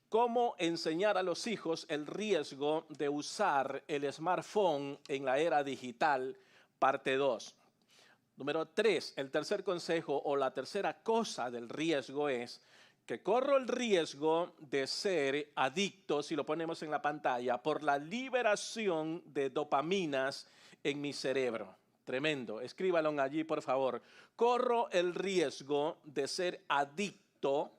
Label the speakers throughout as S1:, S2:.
S1: cómo enseñar a los hijos el riesgo de usar el smartphone en la era digital, parte 2. Número 3, el tercer consejo o la tercera cosa del riesgo es que corro el riesgo de ser adicto, si lo ponemos en la pantalla, por la liberación de dopaminas en mi cerebro. Tremendo, escríbalo allí por favor. Corro el riesgo de ser adicto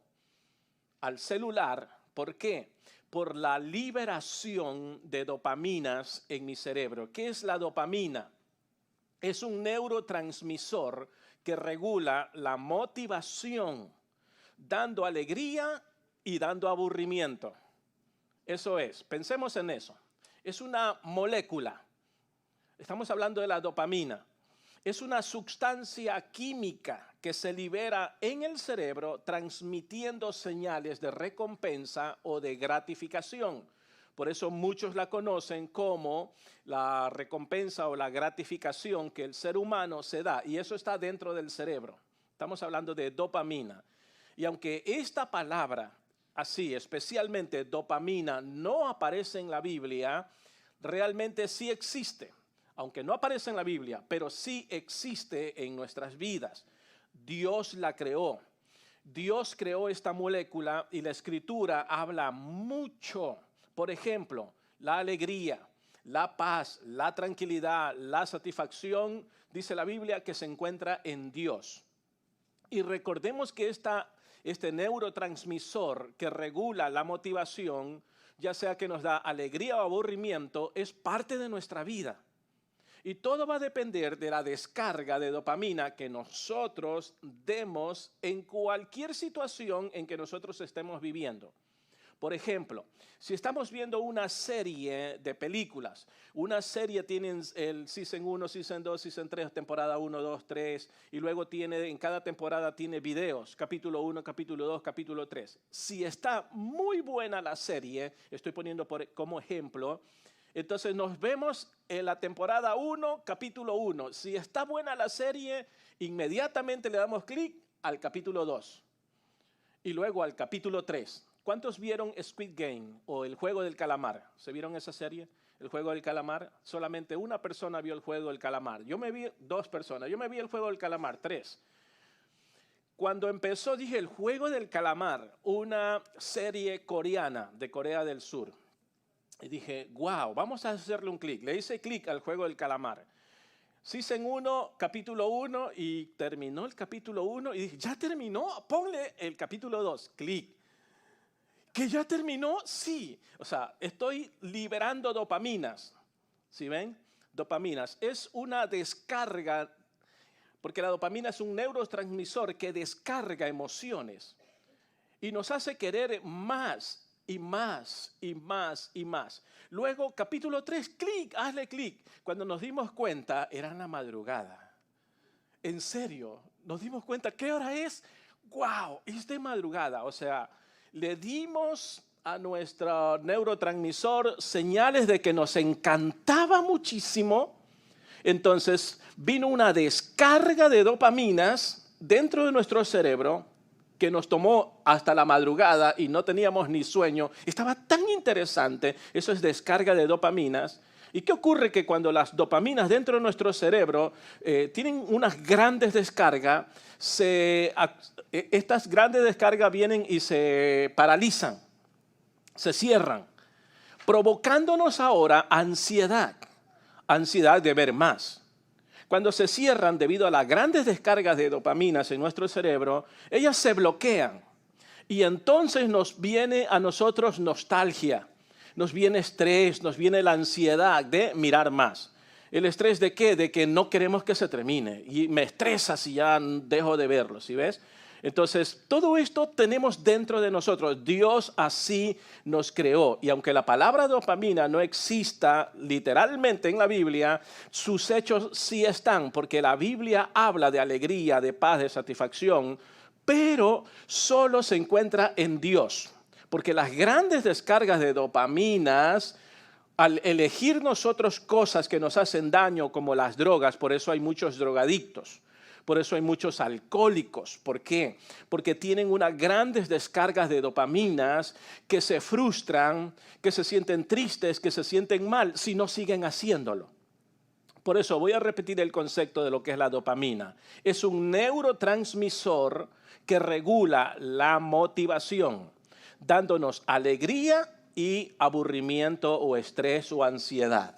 S1: al celular. ¿Por qué? Por la liberación de dopaminas en mi cerebro. ¿Qué es la dopamina? Es un neurotransmisor que regula la motivación, dando alegría y dando aburrimiento. Eso es, pensemos en eso. Es una molécula. Estamos hablando de la dopamina. Es una sustancia química que se libera en el cerebro transmitiendo señales de recompensa o de gratificación. Por eso muchos la conocen como la recompensa o la gratificación que el ser humano se da. Y eso está dentro del cerebro. Estamos hablando de dopamina. Y aunque esta palabra, así, especialmente dopamina, no aparece en la Biblia, realmente sí existe. Aunque no aparece en la Biblia, pero sí existe en nuestras vidas. Dios la creó. Dios creó esta molécula y la Escritura habla mucho. Por ejemplo, la alegría, la paz, la tranquilidad, la satisfacción, dice la Biblia, que se encuentra en Dios. Y recordemos que este neurotransmisor que regula la motivación, ya sea que nos da alegría o aburrimiento, es parte de nuestra vida. Y todo va a depender de la descarga de dopamina que nosotros demos en cualquier situación en que nosotros estemos viviendo. Por ejemplo, si estamos viendo una serie de películas, una serie tiene el Season 1, Season 2, Season 3, temporada 1, 2, 3, y luego en cada temporada tiene videos, capítulo 1, capítulo 2, capítulo 3. Si está muy buena la serie, estoy poniendo como ejemplo, entonces nos vemos en la temporada 1, capítulo 1. Si está buena la serie, inmediatamente le damos clic al capítulo 2 y luego al capítulo 3. ¿Cuántos vieron Squid Game o El Juego del Calamar? ¿Se vieron esa serie? El Juego del Calamar. Solamente una persona vio El Juego del Calamar. Yo me vi 2 personas. Yo me vi El Juego del Calamar, 3. Cuando empezó dije El Juego del Calamar, una serie coreana de Corea del Sur. Y dije, wow, vamos a hacerle un clic. Le hice clic al Juego del Calamar. Season 1, capítulo 1 y terminó el capítulo 1 y dije, ¿ya terminó? Ponle el capítulo 2, clic. ¿Que ya terminó? Sí. O sea, estoy liberando dopaminas. ¿Sí ven? Dopaminas. Es una descarga, porque la dopamina es un neurotransmisor que descarga emociones y nos hace querer más y más y más y más. Luego, capítulo 3, clic, hazle clic. Cuando nos dimos cuenta, era la madrugada. En serio, nos dimos cuenta, ¿qué hora es? ¡Wow! Es de madrugada. O sea, le dimos a nuestro neurotransmisor señales de que nos encantaba muchísimo. Entonces, vino una descarga de dopaminas dentro de nuestro cerebro que nos tomó hasta la madrugada y no teníamos ni sueño. Estaba tan interesante, eso es descarga de dopaminas. ¿Y qué ocurre? Que cuando las dopaminas dentro de nuestro cerebro tienen unas grandes descargas, estas grandes descargas vienen y se paralizan, se cierran, provocándonos ahora ansiedad de ver más. Cuando se cierran debido a las grandes descargas de dopaminas en nuestro cerebro, ellas se bloquean y entonces nos viene a nosotros nostalgia, nos viene estrés, nos viene la ansiedad de mirar más. ¿El estrés de qué? De que no queremos que se termine y me estresa si ya dejo de verlo, ¿sí ves? Entonces, todo esto tenemos dentro de nosotros. Dios así nos creó. Y aunque la palabra dopamina no exista literalmente en la Biblia, sus hechos sí están, porque la Biblia habla de alegría, de paz, de satisfacción, pero solo se encuentra en Dios. Porque las grandes descargas de dopaminas, al elegir nosotros cosas que nos hacen daño, como las drogas, por eso hay muchos drogadictos, Por eso hay muchos alcohólicos. ¿Por qué? Porque tienen unas grandes descargas de dopaminas que se frustran, que se sienten tristes, que se sienten mal si no siguen haciéndolo. Por eso voy a repetir el concepto de lo que es la dopamina. Es un neurotransmisor que regula la motivación, dándonos alegría y aburrimiento o estrés o ansiedad.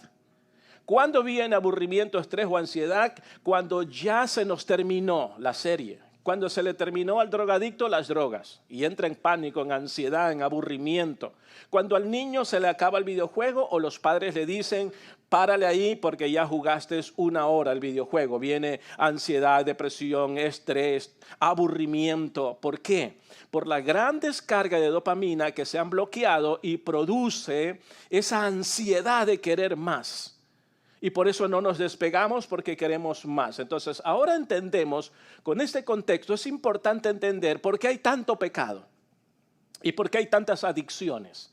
S1: ¿Cuándo viene aburrimiento, estrés o ansiedad? Cuando ya se nos terminó la serie. Cuando se le terminó al drogadicto las drogas y entra en pánico, en ansiedad, en aburrimiento. Cuando al niño se le acaba el videojuego o los padres le dicen, párale ahí porque ya jugaste 1 hora el videojuego. Viene ansiedad, depresión, estrés, aburrimiento. ¿Por qué? Por la gran descarga de dopamina que se han bloqueado y produce esa ansiedad de querer más. Y por eso no nos despegamos porque queremos más. Entonces, ahora entendemos, con este contexto es importante entender por qué hay tanto pecado y por qué hay tantas adicciones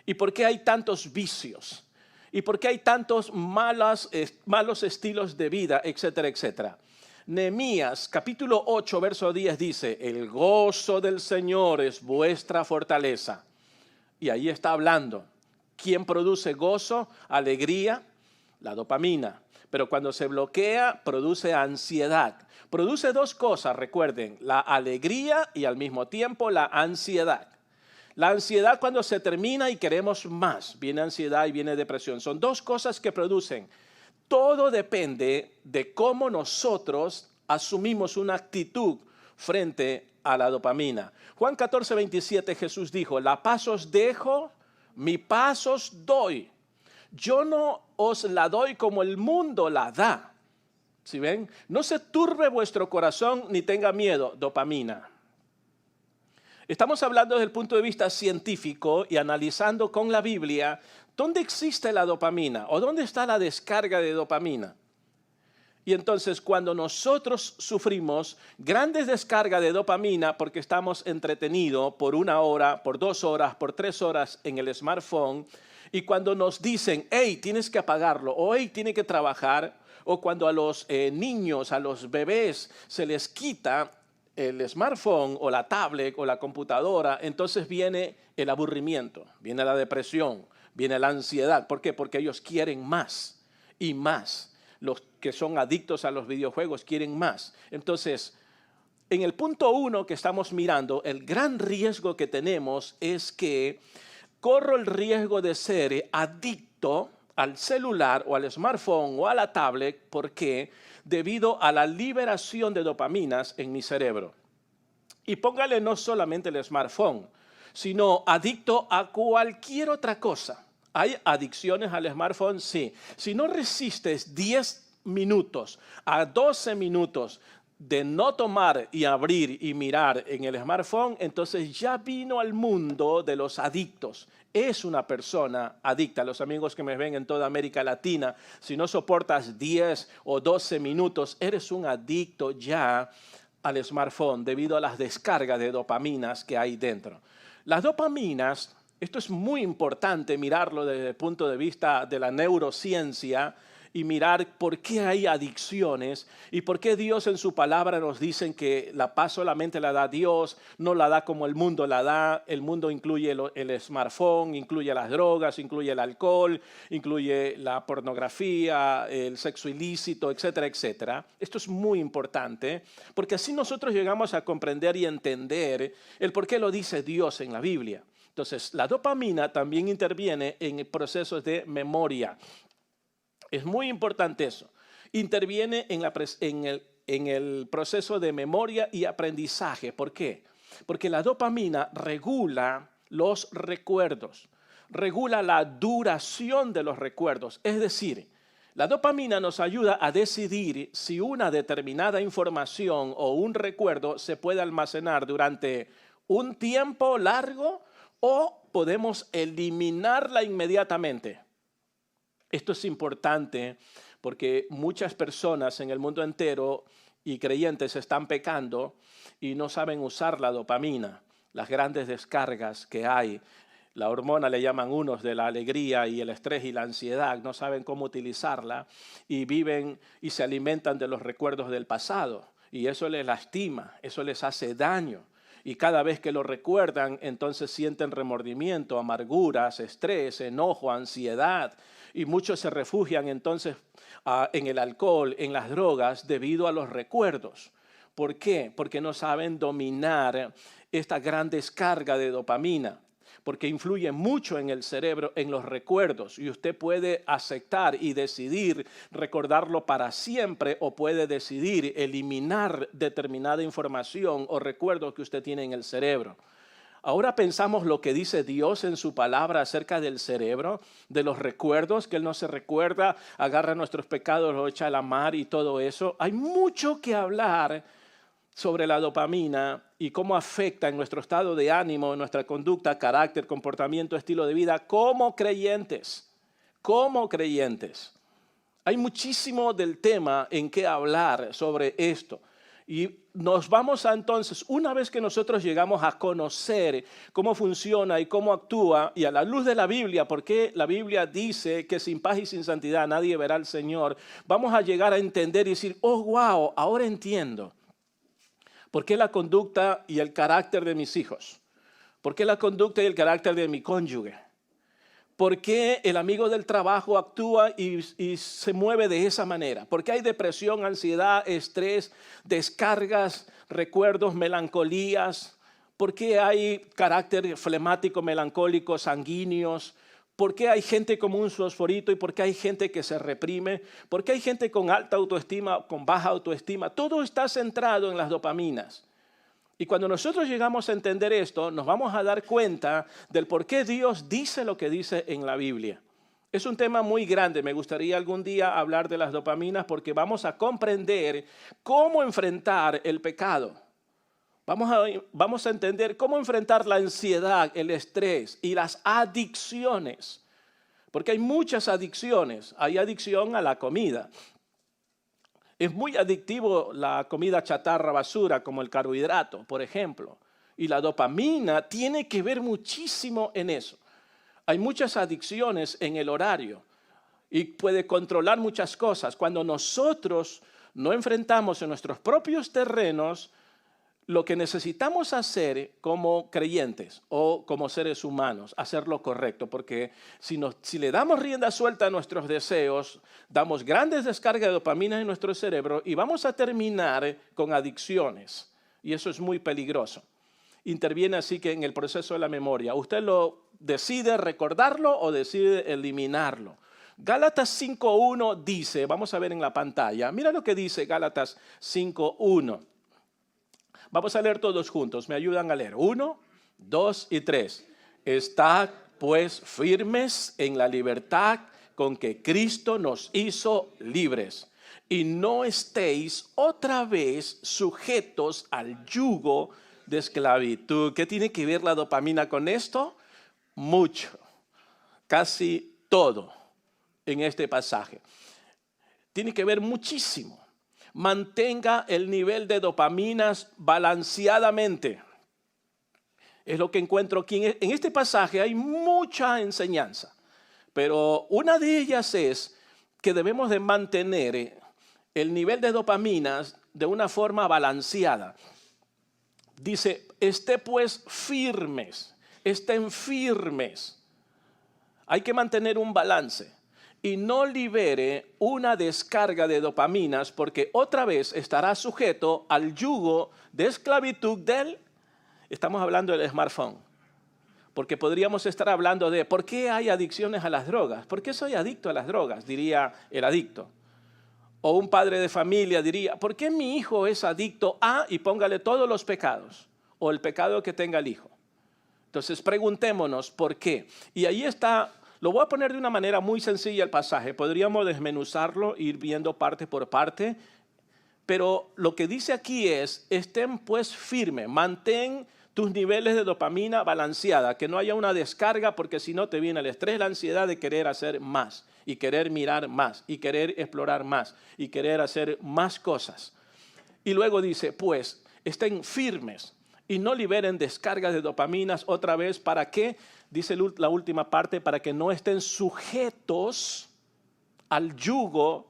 S1: y por qué hay tantos vicios y por qué hay tantos malos estilos de vida, etcétera, etcétera. Nehemías capítulo 8, verso 10 dice, el gozo del Señor es vuestra fortaleza. Y ahí está hablando. ¿Quién produce gozo, alegría? La dopamina, pero cuando se bloquea produce ansiedad. Produce 2 cosas, recuerden, la alegría y al mismo tiempo la ansiedad. La ansiedad cuando se termina y queremos más, viene ansiedad y viene depresión. Son 2 cosas que producen. Todo depende de cómo nosotros asumimos una actitud frente a la dopamina. Juan 14, 27 Jesús dijo, la paz os dejo, mi paz os doy. Yo no os la doy como el mundo la da. ¿Sí ven? No se turbe vuestro corazón ni tenga miedo. Dopamina. Estamos hablando desde el punto de vista científico y analizando con la Biblia dónde existe la dopamina o dónde está la descarga de dopamina. Y entonces cuando nosotros sufrimos grandes descargas de dopamina porque estamos entretenidos por 1 hora, por 2 horas, por 3 horas en el smartphone, y cuando nos dicen, hey, tienes que apagarlo, o hey, tiene que trabajar, o cuando a los niños, a los bebés se les quita el smartphone o la tablet o la computadora, entonces viene el aburrimiento, viene la depresión, viene la ansiedad. ¿Por qué? Porque ellos quieren más y más. Los que son adictos a los videojuegos quieren más. Entonces, en el punto 1 que estamos mirando, el gran riesgo que tenemos es que corro el riesgo de ser adicto al celular o al smartphone o a la tablet. ¿Por qué? Debido a la liberación de dopaminas en mi cerebro. Y póngale no solamente el smartphone, sino adicto a cualquier otra cosa. ¿Hay adicciones al smartphone? Sí. Si no resistes 10 minutos a 12 minutos de no tomar y abrir y mirar en el smartphone, entonces ya vino al mundo de los adictos. Es una persona adicta. Los amigos que me ven en toda América Latina, si no soportas 10 o 12 minutos, eres un adicto ya al smartphone debido a las descargas de dopaminas que hay dentro. Las dopaminas, esto es muy importante mirarlo desde el punto de vista de la neurociencia y mirar por qué hay adicciones y por qué Dios en su palabra nos dice que la paz solamente la da Dios, no la da como el mundo la da. El mundo incluye el smartphone, incluye las drogas, incluye el alcohol, incluye la pornografía, el sexo ilícito, etcétera, etcétera. Esto es muy importante porque así nosotros llegamos a comprender y entender el por qué lo dice Dios en la Biblia. Entonces, la dopamina también interviene en procesos de memoria. Es muy importante eso. Interviene en el proceso de memoria y aprendizaje. ¿Por qué? Porque la dopamina regula los recuerdos, regula la duración de los recuerdos. Es decir, la dopamina nos ayuda a decidir si una determinada información o un recuerdo se puede almacenar durante un tiempo largo o podemos eliminarla inmediatamente. Esto es importante porque muchas personas en el mundo entero y creyentes están pecando y no saben usar la dopamina, las grandes descargas que hay. La hormona le llaman unos de la alegría y el estrés y la ansiedad, no saben cómo utilizarla y viven y se alimentan de los recuerdos del pasado. y eso les lastima, eso les hace daño. Y cada vez que lo recuerdan, entonces sienten remordimiento, amarguras, estrés, enojo, ansiedad. Y muchos se refugian entonces en el alcohol, en las drogas, debido a los recuerdos. ¿Por qué? Porque no saben dominar esta gran descarga de dopamina, porque influye mucho en el cerebro, en los recuerdos, y usted puede aceptar y decidir recordarlo para siempre, o puede decidir eliminar determinada información o recuerdos que usted tiene en el cerebro. Ahora pensamos lo que dice Dios en su palabra acerca del cerebro, de los recuerdos, que Él no se recuerda, agarra nuestros pecados, los echa a la mar y todo eso. Hay mucho que hablar sobre la dopamina y cómo afecta en nuestro estado de ánimo, en nuestra conducta, carácter, comportamiento, estilo de vida, como creyentes. Como creyentes. Hay muchísimo del tema en que hablar sobre esto. Y nos vamos a entonces, una vez que nosotros llegamos a conocer cómo funciona y cómo actúa, y a la luz de la Biblia, porque la Biblia dice que sin paz y sin santidad nadie verá al Señor, vamos a llegar a entender y decir, oh, wow, ahora entiendo. ¿Por qué la conducta y el carácter de mis hijos? ¿Por qué la conducta y el carácter de mi cónyuge? ¿Por qué el amigo del trabajo actúa y se mueve de esa manera? ¿Por qué hay depresión, ansiedad, estrés, descargas, recuerdos, melancolías? ¿Por qué hay carácter flemático, melancólico, sanguíneos? ¿Por qué hay gente como un fosforito y por qué hay gente que se reprime? ¿Por qué hay gente con alta autoestima, con baja autoestima? Todo está centrado en las dopaminas. Y cuando nosotros llegamos a entender esto, nos vamos a dar cuenta del por qué Dios dice lo que dice en la Biblia. Es un tema muy grande. Me gustaría algún día hablar de las dopaminas porque vamos a comprender cómo enfrentar el pecado. Vamos a entender cómo enfrentar la ansiedad, el estrés y las adicciones. Porque hay muchas adicciones. Hay adicción a la comida. Es muy adictivo la comida chatarra basura, como el carbohidrato, por ejemplo. Y la dopamina tiene que ver muchísimo en eso. Hay muchas adicciones en el horario y puede controlar muchas cosas. Cuando nosotros no enfrentamos en nuestros propios terrenos lo que necesitamos hacer como creyentes o como seres humanos, hacer lo correcto, porque si le damos rienda suelta a nuestros deseos, damos grandes descargas de dopamina en nuestro cerebro y vamos a terminar con adicciones, y eso es muy peligroso. Interviene así que en el proceso de la memoria. Usted lo decide recordarlo o decide eliminarlo. Gálatas 5.1 dice, vamos a ver en la pantalla, mira lo que dice Gálatas 5.1. Vamos a leer todos juntos, me ayudan a leer. 1, 2 y 3. Estad pues firmes en la libertad con que Cristo nos hizo libres, y no estéis otra vez sujetos al yugo de esclavitud. ¿Qué tiene que ver la dopamina con esto? Mucho, casi todo en este pasaje. Tiene que ver muchísimo. Mantenga el nivel de dopaminas balanceadamente. Es lo que encuentro aquí. En este pasaje hay mucha enseñanza, pero una de ellas es que debemos de mantener el nivel de dopaminas de una forma balanceada. Dice, esté pues firmes, estén firmes. Hay que mantener un balance. Y no libere una descarga de dopaminas porque otra vez estará sujeto al yugo de esclavitud estamos hablando del smartphone. Porque podríamos estar hablando de ¿por qué hay adicciones a las drogas? ¿Por qué soy adicto a las drogas? Diría el adicto. O un padre de familia diría, ¿por qué mi hijo es adicto a? Y póngale todos los pecados o el pecado que tenga el hijo. Entonces preguntémonos por qué. Y ahí está. Lo voy a poner de una manera muy sencilla el pasaje. Podríamos desmenuzarlo, ir viendo parte por parte. Pero lo que dice aquí es, estén pues firmes, mantén tus niveles de dopamina balanceada, que no haya una descarga porque si no te viene el estrés, la ansiedad de querer hacer más, y querer mirar más, y querer explorar más, y querer hacer más cosas. Y luego dice, pues, estén firmes y no liberen descargas de dopaminas otra vez. ¿Para qué? Dice la última parte, para que no estén sujetos al yugo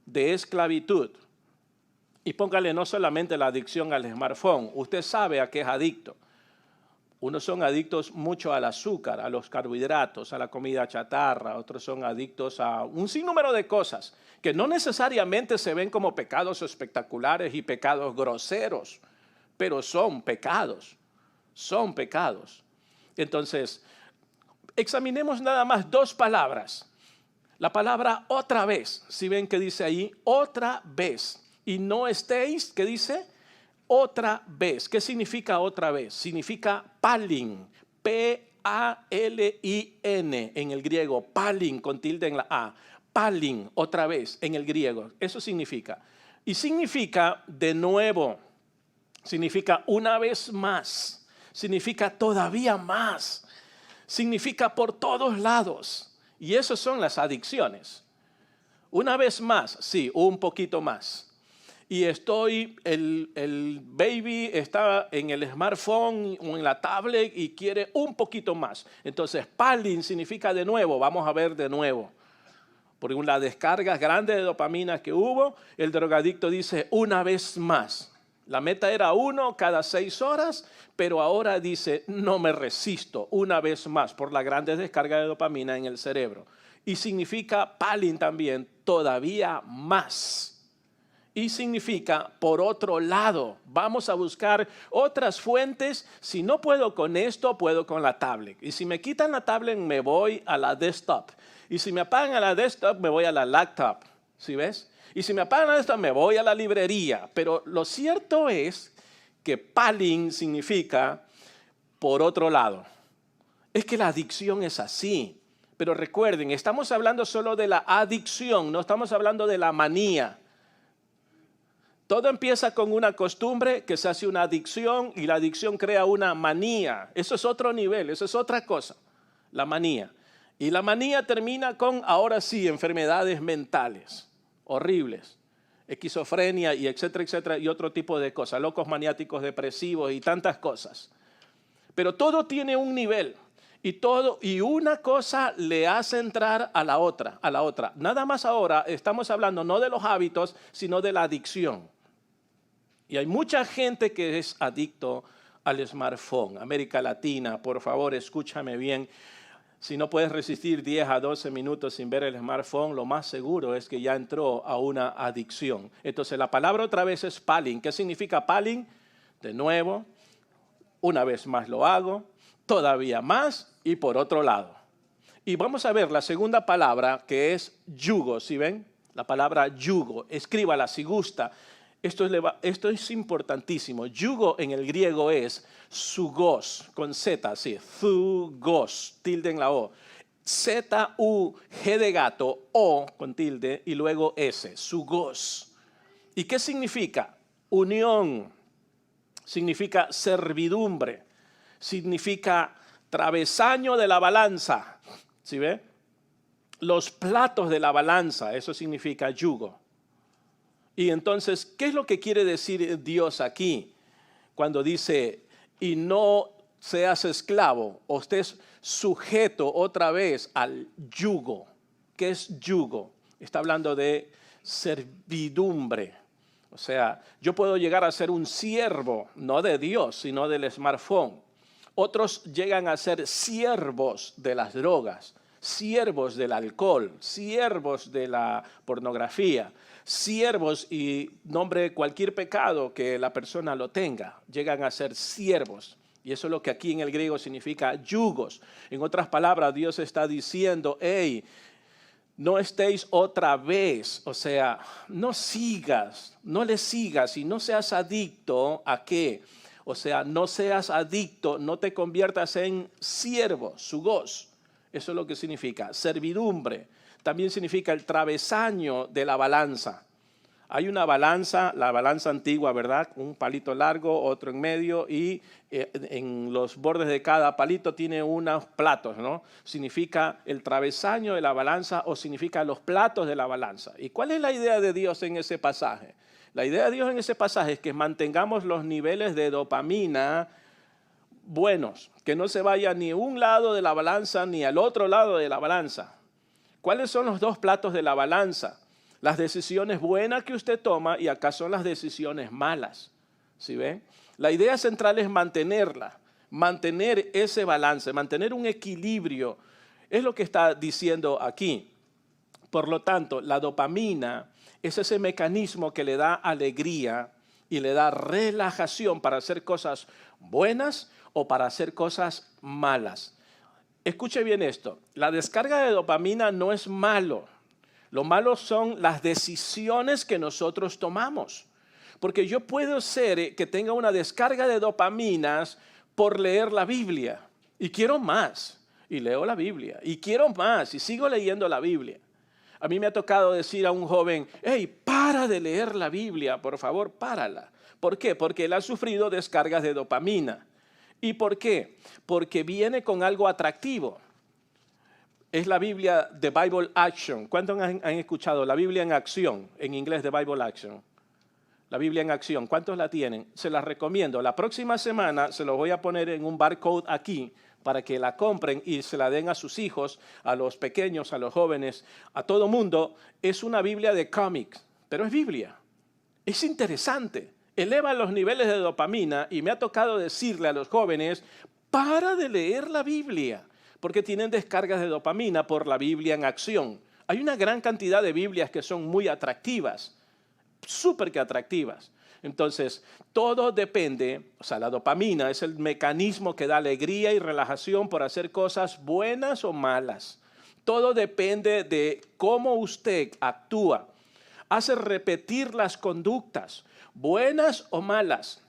S1: de esclavitud. Y póngale no solamente la adicción al smartphone, usted sabe a qué es adicto. Unos son adictos mucho al azúcar, a los carbohidratos, a la comida chatarra, otros son adictos a un sinnúmero de cosas que no necesariamente se ven como pecados espectaculares y pecados groseros, pero son pecados, son pecados. Entonces, examinemos nada más dos palabras. La palabra otra vez, si ven que dice ahí, otra vez. Y no estéis, ¿qué dice? Otra vez. ¿Qué significa otra vez? Significa palin, P-A-L-I-N en el griego, palin con tilde en la A. Palin, otra vez en el griego. Eso significa. Y significa de nuevo, significa una vez más, significa todavía más, significa por todos lados. Y esas son las adicciones. Una vez más, sí, un poquito más. Y el baby está en el smartphone o en la tablet y quiere un poquito más. Entonces, palin significa de nuevo, vamos a ver de nuevo. Por las descargas grandes de dopamina que hubo, el drogadicto dice una vez más. La meta era 1 cada 6 horas, pero ahora dice no me resisto una vez más por la grandes descargas de dopamina en el cerebro. Y significa palin también todavía más. Y significa, por otro lado, vamos a buscar otras fuentes. Si no puedo con esto, puedo con la tablet. Y si me quitan la tablet, me voy a la desktop. Y si me apagan a la desktop, me voy a la laptop. ¿Sí ves? Y si me apagan a la desktop, me voy a la librería. Pero lo cierto es que palin significa por otro lado. Es que la adicción es así. Pero recuerden, estamos hablando solo de la adicción, no estamos hablando de la manía. Todo empieza con una costumbre que se hace una adicción y la adicción crea una manía. Eso es otro nivel, eso es otra cosa, la manía. Y la manía termina con, ahora sí, enfermedades mentales horribles, esquizofrenia y etcétera, etcétera, y otro tipo de cosas, locos maniáticos depresivos y tantas cosas. Pero todo tiene un nivel y una cosa le hace entrar a la otra, a la otra. Nada más ahora estamos hablando no de los hábitos, sino de la adicción. Y hay mucha gente que es adicto al smartphone. América Latina, por favor, escúchame bien. Si no puedes resistir 10 a 12 minutos sin ver el smartphone, lo más seguro es que ya entró a una adicción. Entonces, la palabra otra vez es palin. ¿Qué significa palin? De nuevo, una vez más lo hago, todavía más y por otro lado. Y vamos a ver la segunda palabra que es yugo. ¿Sí ven? La palabra yugo. Escríbala si gusta. Esto es importantísimo. Yugo en el griego es zugos, con Z, sí, zugos, tilde en la O. Z-U-G de gato, O con tilde y luego S, zugos. ¿Y qué significa? Unión, significa servidumbre, significa travesaño de la balanza. ¿Sí ve? Los platos de la balanza, eso significa yugo. Y entonces, ¿qué es lo que quiere decir Dios aquí? Cuando dice, y no seas esclavo, o estés sujeto otra vez al yugo. ¿Qué es yugo? Está hablando de servidumbre. O sea, yo puedo llegar a ser un siervo, no de Dios, sino del smartphone. Otros llegan a ser siervos de las drogas, siervos del alcohol, siervos de la pornografía, siervos y nombre cualquier pecado que la persona lo tenga, llegan a ser siervos. Y eso es lo que aquí en el griego significa yugos. En otras palabras, Dios está diciendo, hey, no estéis otra vez, o sea, no sigas, no le sigas y no seas adicto a qué. O sea, no seas adicto, no te conviertas en siervo, zugos. Eso es lo que significa. Servidumbre. También significa el travesaño de la balanza. Hay una balanza, la balanza antigua, ¿verdad? Un palito largo, otro en medio y en los bordes de cada palito tiene unos platos, ¿no? Significa el travesaño de la balanza o significa los platos de la balanza. ¿Y cuál es la idea de Dios en ese pasaje? La idea de Dios en ese pasaje es que mantengamos los niveles de dopamina buenos, que no se vaya ni un lado de la balanza ni al otro lado de la balanza. ¿Cuáles son los dos platos de la balanza? las decisiones buenas que usted toma y acá son las decisiones malas. ¿Sí ven? La idea central es mantenerla, mantener ese balance, mantener un equilibrio. Es lo que está diciendo aquí. Por lo tanto, la dopamina es ese mecanismo que le da alegría y le da relajación para hacer cosas buenas o para hacer cosas malas. Escuche bien esto, la descarga de dopamina no es malo. Lo malo son las decisiones que nosotros tomamos. Porque yo puedo ser que tenga una descarga de dopaminas por leer la Biblia. Y quiero más. Y leo la Biblia. Y quiero más. Y sigo leyendo la Biblia. A mí me ha tocado decir a un joven, hey, para de leer la Biblia, por favor, párala. ¿Por qué? Porque él ha sufrido descargas de dopamina. ¿Y por qué? Porque viene con algo atractivo. Es la Biblia de Bible Action. ¿Cuántos han escuchado la Biblia en acción? En inglés, de Bible Action. La Biblia en acción. ¿Cuántos la tienen? Se las recomiendo. La próxima semana se los voy a poner en un barcode aquí para que la compren y se la den a sus hijos, a los pequeños, a los jóvenes, a todo mundo. Es una Biblia de cómics, pero es Biblia. Es interesante. Eleva los niveles de dopamina y me ha tocado decirle a los jóvenes, para de leer la Biblia, porque tienen descargas de dopamina por la Biblia en acción. Hay una gran cantidad de Biblias que son muy atractivas, súper que atractivas. Entonces, todo depende, o sea, la dopamina es el mecanismo que da alegría y relajación por hacer cosas buenas o malas. Todo depende de cómo usted actúa. Hace repetir las conductas, buenas o malas.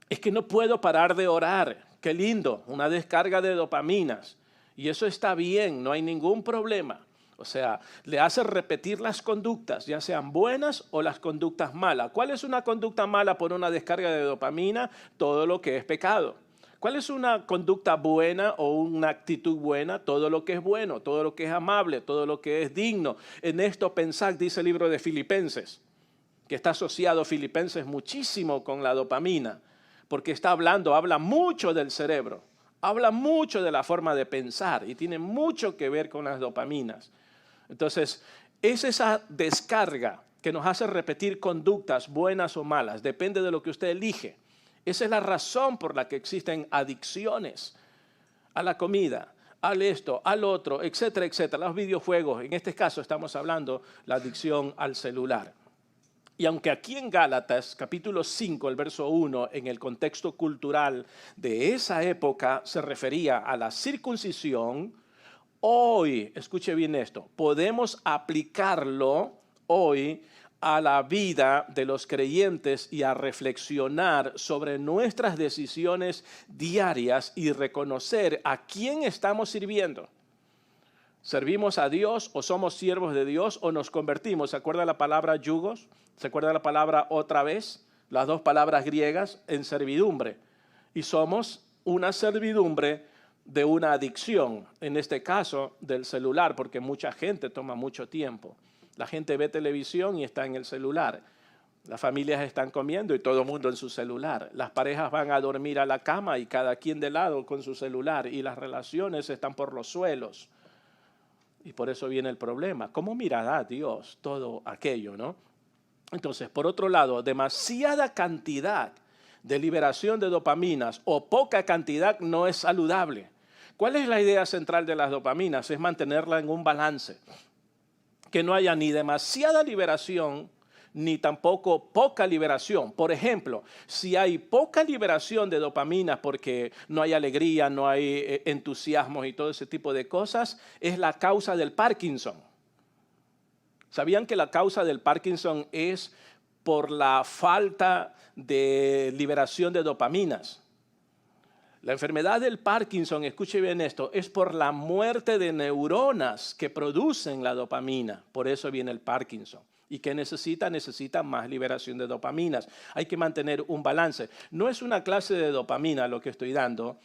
S1: Es que no puedo parar de orar. Qué lindo, una descarga de dopaminas. Y eso está bien, no hay ningún problema. O sea, le hace repetir las conductas, ya sean buenas o las conductas malas. ¿Cuál es una conducta mala por una descarga de dopamina? Todo lo que es pecado. ¿Cuál es una conducta buena o una actitud buena? Todo lo que es bueno, todo lo que es amable, todo lo que es digno. En esto pensad, dice el libro de Filipenses, que está asociado Filipenses muchísimo con la dopamina, porque habla mucho del cerebro, habla mucho de la forma de pensar y tiene mucho que ver con las dopaminas. Entonces, es esa descarga que nos hace repetir conductas buenas o malas, depende de lo que usted elige. Esa es la razón por la que existen adicciones a la comida, al esto, al otro, etcétera, etcétera. Los videojuegos, en este caso estamos hablando la adicción al celular. Y aunque aquí en Gálatas, capítulo 5, el verso 1, en el contexto cultural de esa época se refería a la circuncisión, hoy, escuche bien esto, podemos aplicarlo hoy a la vida de los creyentes y a reflexionar sobre nuestras decisiones diarias y reconocer a quién estamos sirviendo. ¿Servimos a Dios o somos siervos de Dios o nos convertimos? ¿Se acuerda la palabra yugos? ¿Se acuerda la palabra otra vez? Las dos palabras griegas en servidumbre. Y somos una servidumbre de una adicción, en este caso del celular, porque mucha gente toma mucho tiempo. La gente ve televisión y está en el celular. Las familias están comiendo y todo el mundo en su celular. Las parejas van a dormir a la cama y cada quien de lado con su celular. Y las relaciones están por los suelos. Y por eso viene el problema. ¿Cómo mirará Dios todo aquello, no? Entonces, por otro lado, demasiada cantidad de liberación de dopaminas o poca cantidad no es saludable. ¿Cuál es la idea central de las dopaminas? Es mantenerla en un balance. Que no haya ni demasiada liberación, ni tampoco poca liberación. Por ejemplo, si hay poca liberación de dopaminas porque no hay alegría, no hay entusiasmo y todo ese tipo de cosas, es la causa del Parkinson. ¿Sabían que la causa del Parkinson es por la falta de liberación de dopaminas? La enfermedad del Parkinson, escuche bien esto, es por la muerte de neuronas que producen la dopamina. Por eso viene el Parkinson. ¿Y qué necesita? Necesita más liberación de dopaminas. Hay que mantener un balance. No es una clase de dopamina lo que estoy dando.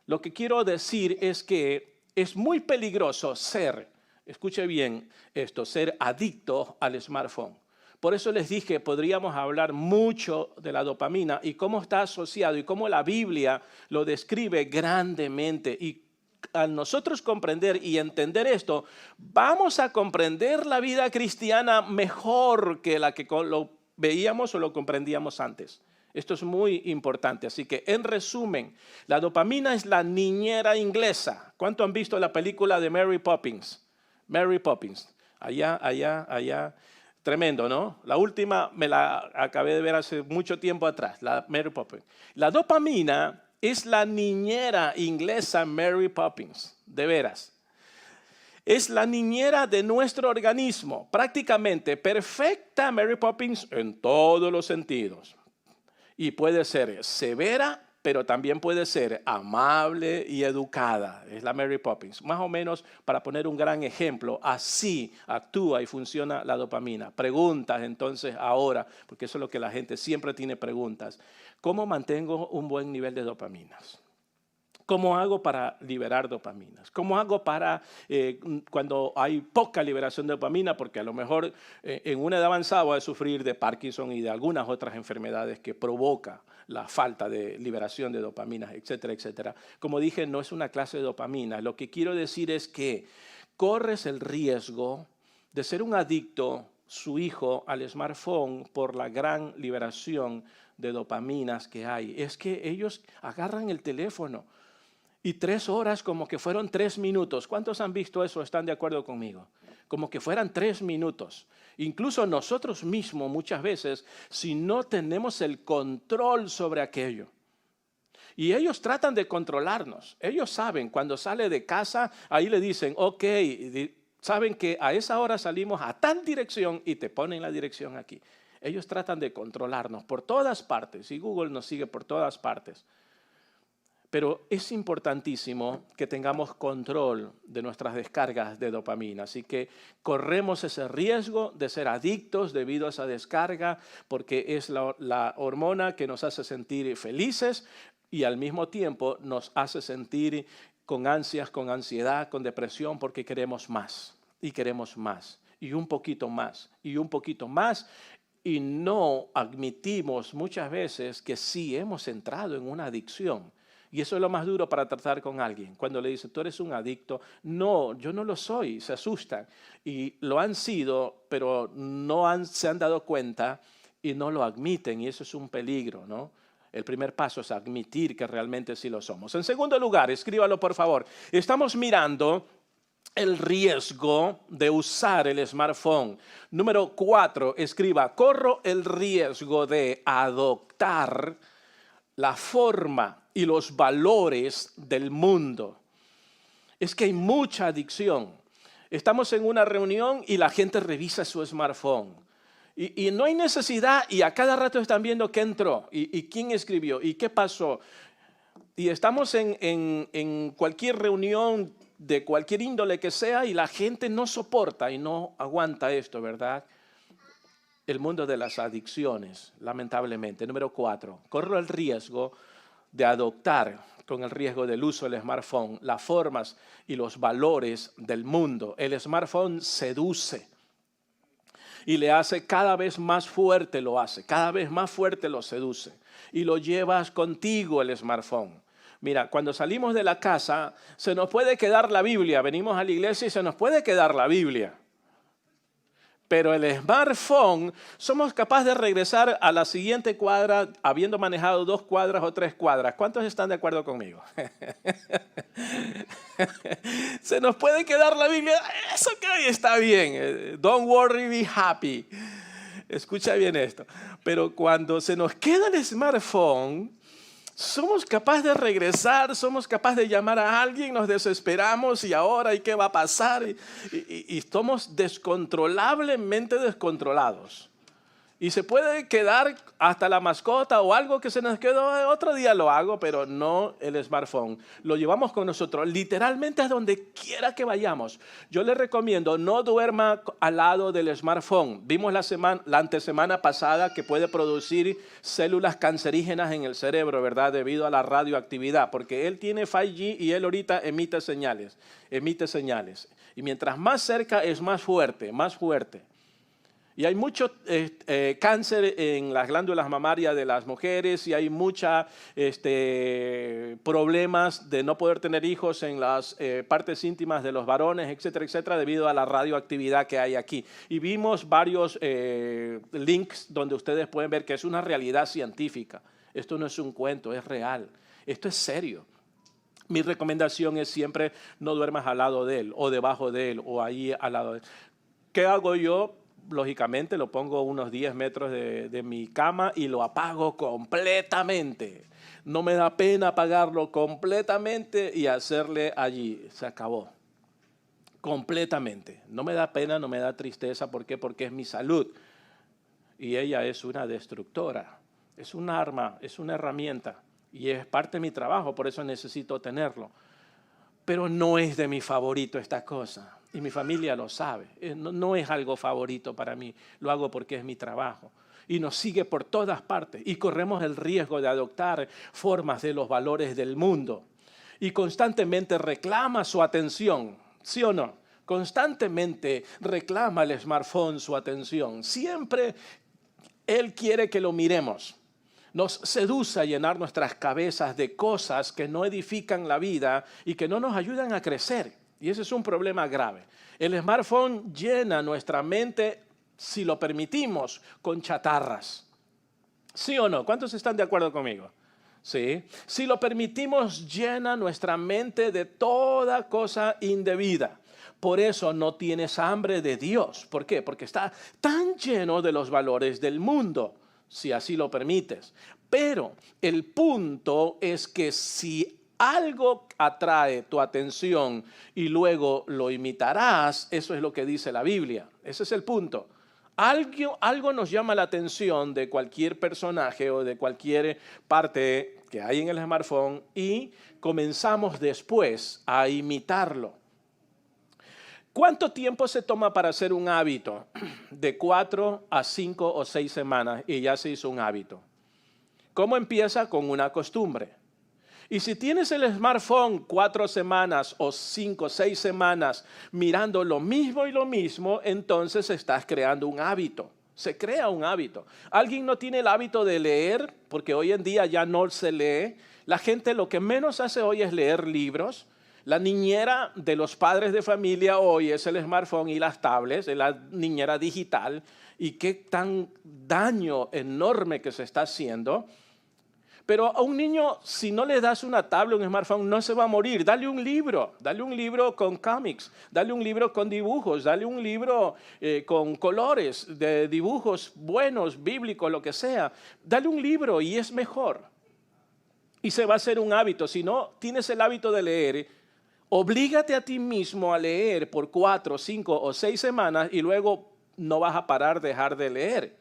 S1: Lo que quiero decir es que es muy peligroso escuche bien esto, ser adicto al smartphone. Por eso les dije, podríamos hablar mucho de la dopamina y cómo está asociado y cómo la Biblia lo describe grandemente y al nosotros comprender y entender esto, vamos a comprender la vida cristiana mejor que la que lo veíamos o lo comprendíamos antes. Esto es muy importante. Así que, en resumen, la dopamina es la niñera inglesa. ¿Cuánto han visto la película de Mary Poppins? Mary Poppins. Allá. Tremendo, ¿no? La última me la acabé de ver hace mucho tiempo atrás, la Mary Poppins. La dopamina es la niñera inglesa Mary Poppins, de veras. Es la niñera de nuestro organismo, prácticamente perfecta Mary Poppins en todos los sentidos. Y puede ser severa, pero también puede ser amable y educada. Es la Mary Poppins. Más o menos, para poner un gran ejemplo, así actúa y funciona la dopamina. Preguntas entonces ahora, porque eso es lo que la gente siempre tiene preguntas. ¿Cómo mantengo un buen nivel de dopaminas? ¿Cómo hago para liberar dopaminas? ¿Cómo hago para cuando hay poca liberación de dopamina? Porque a lo mejor en una edad avanzada voy a sufrir de Parkinson y de algunas otras enfermedades que provoca la falta de liberación de dopaminas, etcétera, etcétera. Como dije, no es una clase de dopamina. Lo que quiero decir es que corres el riesgo de ser un adicto, su hijo, al smartphone por la gran liberación de dopaminas que hay. Es que ellos agarran el teléfono y 3 horas como que fueron 3 minutos. ¿Cuántos han visto eso? ¿Están de acuerdo conmigo? Como que fueran 3 minutos. Incluso nosotros mismos muchas veces, si no tenemos el control sobre aquello. Y ellos tratan de controlarnos. Ellos saben, cuando sale de casa, ahí le dicen, ok, saben que a esa hora salimos a tal dirección y te ponen la dirección aquí. Ellos tratan de controlarnos por todas partes y Google nos sigue por todas partes. Pero es importantísimo que tengamos control de nuestras descargas de dopamina. Así que corremos ese riesgo de ser adictos debido a esa descarga, porque es la hormona que nos hace sentir felices y al mismo tiempo nos hace sentir con ansias, con ansiedad, con depresión, porque queremos más y queremos más y un poquito más y un poquito más. Y no admitimos muchas veces que sí hemos entrado en una adicción. Y eso es lo más duro para tratar con alguien. Cuando le dice, tú eres un adicto. No, yo no lo soy. Se asustan. Y lo han sido, pero no se han dado cuenta y no lo admiten. Y eso es un peligro, ¿no? El primer paso es admitir que realmente sí lo somos. En segundo lugar, escríbalo por favor. Estamos mirando el riesgo de usar el smartphone. Número 4, escriba, corro el riesgo de adoptar la forma y los valores del mundo. Es que hay mucha adicción. Estamos en una reunión y la gente revisa su smartphone. Y no hay necesidad y a cada rato están viendo qué entró y quién escribió y qué pasó. Y estamos en cualquier reunión de cualquier índole que sea y la gente no soporta y no aguanta esto, ¿verdad? El mundo de las adicciones, lamentablemente. Número 4, corro el riesgo de adoptar, con el riesgo del uso del smartphone, las formas y los valores del mundo. El smartphone seduce y le hace cada vez más fuerte, cada vez más fuerte lo seduce. Y lo llevas contigo el smartphone. Mira, cuando salimos de la casa, se nos puede quedar la Biblia. Venimos a la iglesia y se nos puede quedar la Biblia. Pero el smartphone, somos capaces de regresar a la siguiente cuadra habiendo manejado 2 cuadras o 3 cuadras. ¿Cuántos están de acuerdo conmigo? Se nos puede quedar la Biblia. Eso que está bien. Don't worry, be happy. Escucha bien esto. Pero cuando se nos queda el smartphone, somos capaces de regresar, somos capaces de llamar a alguien, nos desesperamos y ahora ¿y qué va a pasar? Y estamos descontrolablemente descontrolados. Y se puede quedar hasta la mascota o algo que se nos quedó, otro día lo hago, pero no el smartphone. Lo llevamos con nosotros literalmente a donde quiera que vayamos. Yo le recomiendo, no duerma al lado del smartphone. Vimos la antesemana pasada que puede producir células cancerígenas en el cerebro, ¿verdad? Debido a la radioactividad, porque él tiene 5G y él ahorita emite señales. Y mientras más cerca es más fuerte, más fuerte. Y hay mucho cáncer en las glándulas mamarias de las mujeres y hay muchos problemas de no poder tener hijos en las partes íntimas de los varones, etcétera, etcétera, debido a la radioactividad que hay aquí. Y vimos varios links donde ustedes pueden ver que es una realidad científica. Esto no es un cuento, es real. Esto es serio. Mi recomendación es siempre no duermas al lado de él o debajo de él o ahí al lado de él. ¿Qué hago yo? Lógicamente lo pongo unos 10 metros de mi cama y lo apago completamente. No me da pena apagarlo completamente y hacerle allí. Se acabó. Completamente. No me da pena, no me da tristeza. ¿Por qué? Porque es mi salud. Y ella es una destructora. Es un arma, es una herramienta. Y es parte de mi trabajo, por eso necesito tenerlo. Pero no es de mi favorito esta cosa. Y mi familia lo sabe. No es algo favorito para mí. Lo hago porque es mi trabajo. Y nos sigue por todas partes. Y corremos el riesgo de adoptar formas de los valores del mundo. Y constantemente reclama su atención. ¿Sí o no? Constantemente reclama el smartphone su atención. Siempre él quiere que lo miremos. Nos seduce a llenar nuestras cabezas de cosas que no edifican la vida y que no nos ayudan a crecer. Y ese es un problema grave. El smartphone llena nuestra mente, si lo permitimos, con chatarras. ¿Sí o no? ¿Cuántos están de acuerdo conmigo? Sí. Si lo permitimos, llena nuestra mente de toda cosa indebida. Por eso no tienes hambre de Dios. ¿Por qué? Porque está tan lleno de los valores del mundo, si así lo permites. Pero el punto es que si algo atrae tu atención y luego lo imitarás, eso es lo que dice la Biblia. Ese es el punto. Algo nos llama la atención de cualquier personaje o de cualquier parte que hay en el smartphone y comenzamos después a imitarlo. ¿Cuánto tiempo se toma para hacer un hábito? De 4 a 5 o 6 semanas y ya se hizo un hábito. ¿Cómo empieza? Con una costumbre. Y si tienes el smartphone 4 semanas o 5 o 6 semanas mirando lo mismo y lo mismo, entonces estás creando un hábito. Se crea un hábito. ¿Alguien no tiene el hábito de leer? Porque hoy en día ya no se lee. La gente lo que menos hace hoy es leer libros. La niñera de los padres de familia hoy es el smartphone y las tablets, es la niñera digital. Y qué tan daño enorme que se está haciendo. Pero a un niño, si no le das una tablet, un smartphone, no se va a morir. Dale un libro con cómics, dale un libro con dibujos, dale un libro con colores, de dibujos buenos, bíblicos, lo que sea. Dale un libro y es mejor. Y se va a hacer un hábito. Si no tienes el hábito de leer, oblígate a ti mismo a leer por 4, 5 o 6 semanas y luego no vas a parar de dejar de leer.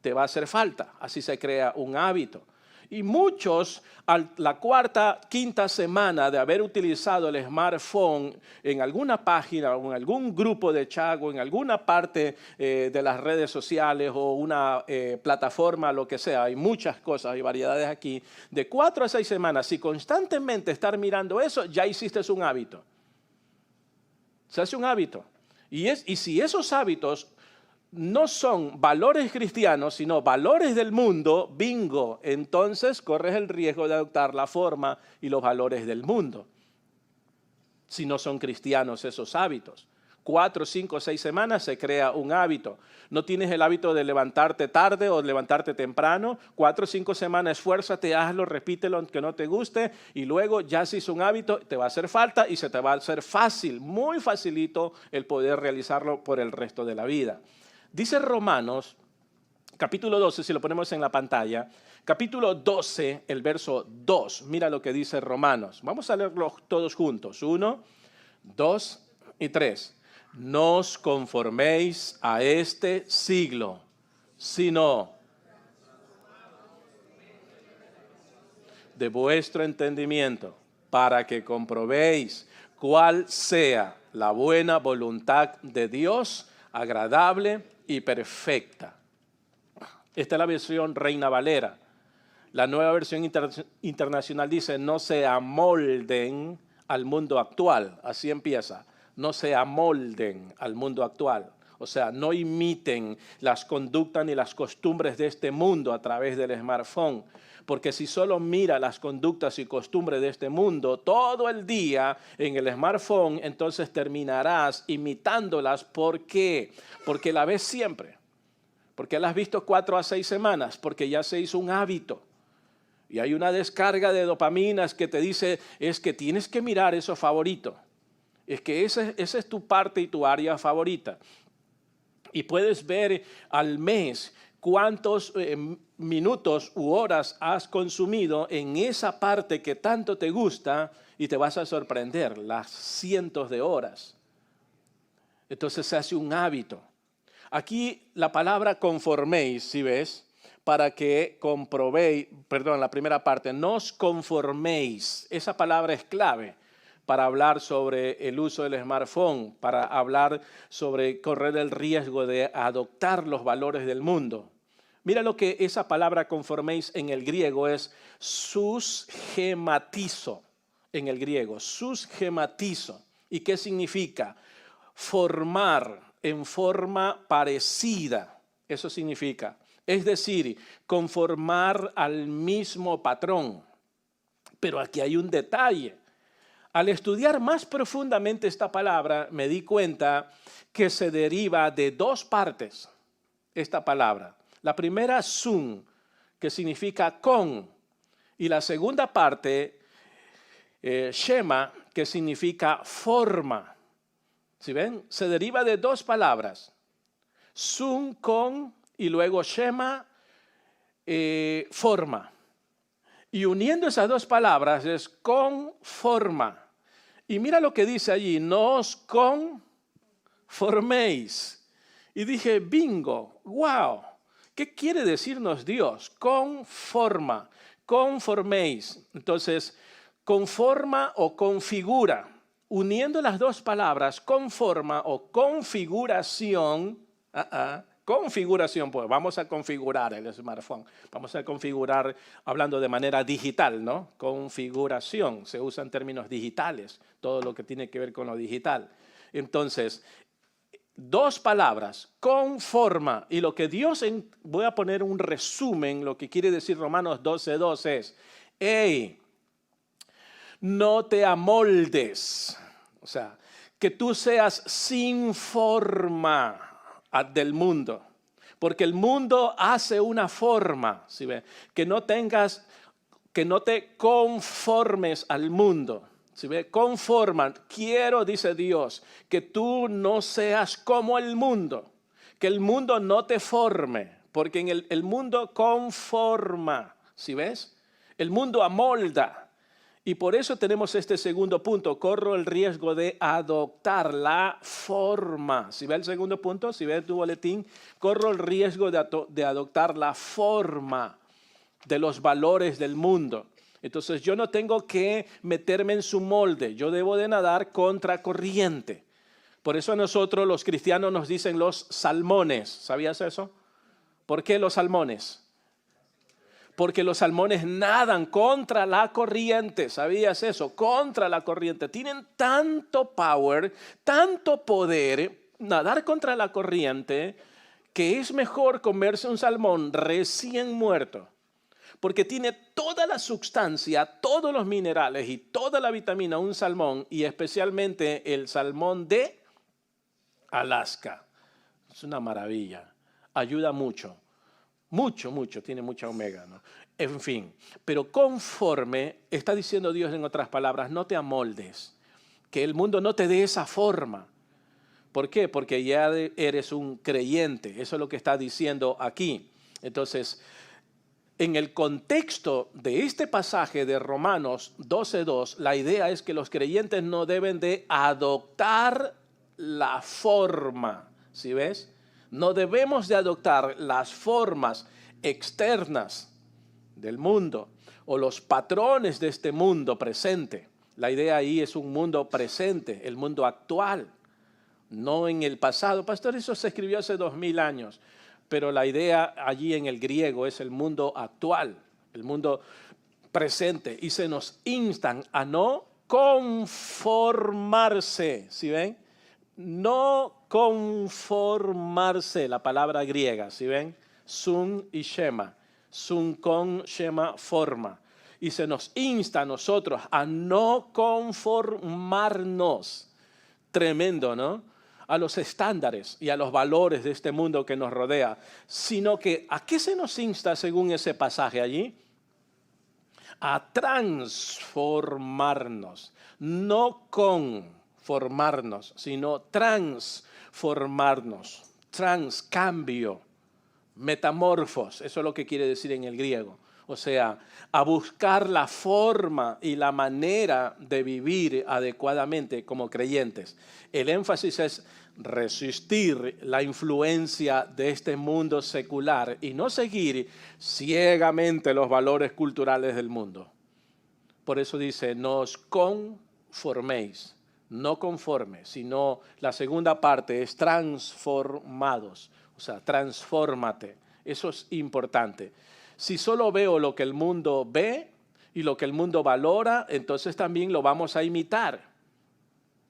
S1: Te va a hacer falta. Así se crea un hábito. Y muchos, a la cuarta, quinta semana de haber utilizado el smartphone en alguna página o en algún grupo de chat o en alguna parte de las redes sociales o una plataforma, lo que sea, hay muchas cosas, hay variedades aquí, de 4 a 6 semanas, si constantemente estar mirando eso, ya hiciste un hábito. Se hace un hábito. Y si esos hábitos no son valores cristianos, sino valores del mundo, bingo, entonces corres el riesgo de adoptar la forma y los valores del mundo. Si no son cristianos esos hábitos. 4, 5, 6 semanas se crea un hábito. No tienes el hábito de levantarte tarde o levantarte temprano. 4 o 5 semanas, esfuérzate, hazlo, repítelo aunque no te guste y luego ya se hizo un hábito, te va a hacer falta y se te va a hacer fácil, muy facilito el poder realizarlo por el resto de la vida. Dice Romanos, capítulo 12, si lo ponemos en la pantalla, capítulo 12, el verso 2. Mira lo que dice Romanos. Vamos a leerlo todos juntos. 1, 2 y 3. No os conforméis a este siglo, sino de vuestro entendimiento, para que comprobéis cuál sea la buena voluntad de Dios, agradable y perfecta. Esta es la versión Reina Valera. La nueva versión internacional dice, no se amolden al mundo actual. Así empieza, no se amolden al mundo actual. O sea, no imiten las conductas ni las costumbres de este mundo a través del smartphone. Porque si solo mira las conductas y costumbres de este mundo todo el día en el smartphone, entonces terminarás imitándolas. ¿Por qué? Porque la ves siempre. Porque la has visto 4 a 6 semanas. Porque ya se hizo un hábito. Y hay una descarga de dopaminas que te dice, es que tienes que mirar eso favorito. Es que esa es tu parte y tu área favorita. Y puedes ver al mes cuántos minutos u horas has consumido en esa parte que tanto te gusta y te vas a sorprender, las cientos de horas. Entonces se hace un hábito. Aquí la palabra conforméis, si ves, para que comprobéis, perdón, la primera parte, no os conforméis. Esa palabra es clave para hablar sobre el uso del smartphone, para hablar sobre correr el riesgo de adoptar los valores del mundo. Mira lo que esa palabra conforméis en el griego es susgematizo, en el griego, susgematizo. ¿Y qué significa? Formar en forma parecida, eso significa. Es decir, conformar al mismo patrón. Pero aquí hay un detalle. Al estudiar más profundamente esta palabra, me di cuenta que se deriva de 2 partes, esta palabra. La primera, sun, que significa con, y la segunda parte, shema, que significa forma. ¿Sí ven? Se deriva de 2 palabras, sun, con, y luego shema, forma. Y uniendo esas 2 palabras es conforma. Y mira lo que dice allí, no os conforméis. Y dije, bingo, wow, ¿qué quiere decirnos Dios? Conforma, conforméis. Entonces, conforma o configura. Uniendo las 2 palabras, conforma o configuración, configuración, pues vamos a configurar el smartphone. Vamos a configurar, hablando de manera digital, ¿no? Configuración, se usan términos digitales, todo lo que tiene que ver con lo digital. Entonces, 2 palabras, conforma, y lo que Dios, voy a poner un resumen, lo que quiere decir Romanos 12:2 es, hey, no te amoldes, o sea, que tú seas sin forma del mundo, porque el mundo hace una forma, ¿sí ve? Que no te conformes al mundo, ¿sí ve? Conforman, quiero, dice Dios, que tú no seas como el mundo, que el mundo no te forme, porque en el mundo conforma, ¿sí ves? El mundo amolda. Y por eso tenemos este segundo punto, corro el riesgo de adoptar la forma. Si ve el segundo punto, si ve tu boletín, corro el riesgo de adoptar la forma de los valores del mundo. Entonces yo no tengo que meterme en su molde, yo debo de nadar contra corriente. Por eso a nosotros los cristianos nos dicen los salmones. ¿Sabías eso? ¿Por qué los salmones? Porque los salmones nadan contra la corriente, ¿sabías eso? Contra la corriente. Tienen tanto power, tanto poder, nadar contra la corriente, que es mejor comerse un salmón recién muerto. Porque tiene toda la sustancia, todos los minerales y toda la vitamina un salmón, y especialmente el salmón de Alaska. Es una maravilla, ayuda mucho. Mucho, tiene mucha omega, ¿no? En fin, pero conforme, está diciendo Dios en otras palabras, no te amoldes, que el mundo no te dé esa forma. ¿Por qué? Porque ya eres un creyente, eso es lo que está diciendo aquí. Entonces, en el contexto de este pasaje de Romanos 12:2, la idea es que los creyentes no deben de adoptar la forma, ¿sí ves? No debemos de adoptar las formas externas del mundo o los patrones de este mundo presente. La idea ahí es un mundo presente, el mundo actual, no en el pasado. Pastor, eso se escribió hace 2000 años, pero la idea allí en el griego es el mundo actual, el mundo presente, y se nos instan a no conformarse, ¿sí ven? No conformarse, la palabra griega, ¿sí ven? Sun y shema. Sun con shema forma. Y se nos insta a nosotros a no conformarnos. Tremendo, ¿no? A los estándares y a los valores de este mundo que nos rodea, sino que ¿a qué se nos insta según ese pasaje allí? A transformarnos, no conformarnos, sino transformarnos, cambio, metamorfos, eso es lo que quiere decir en el griego. O sea, a buscar la forma y la manera de vivir adecuadamente como creyentes. El énfasis es resistir la influencia de este mundo secular y no seguir ciegamente los valores culturales del mundo. Por eso dice, no os conforméis, no conformes, sino la segunda parte es transformados, o sea, transfórmate. Eso es importante. Si solo veo lo que el mundo ve y lo que el mundo valora, entonces también lo vamos a imitar.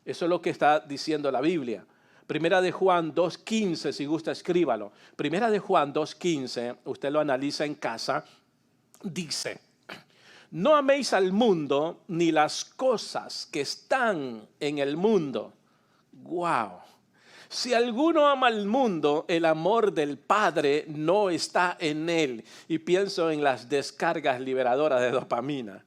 S1: Eso es lo que está diciendo la Biblia. Primera de Juan 2.15, si gusta escríbalo. Primera de Juan 2.15, usted lo analiza en casa, dice, no améis al mundo ni las cosas que están en el mundo. ¡Wow! Si alguno ama al mundo, el amor del Padre no está en él. Y pienso en las descargas liberadoras de dopamina.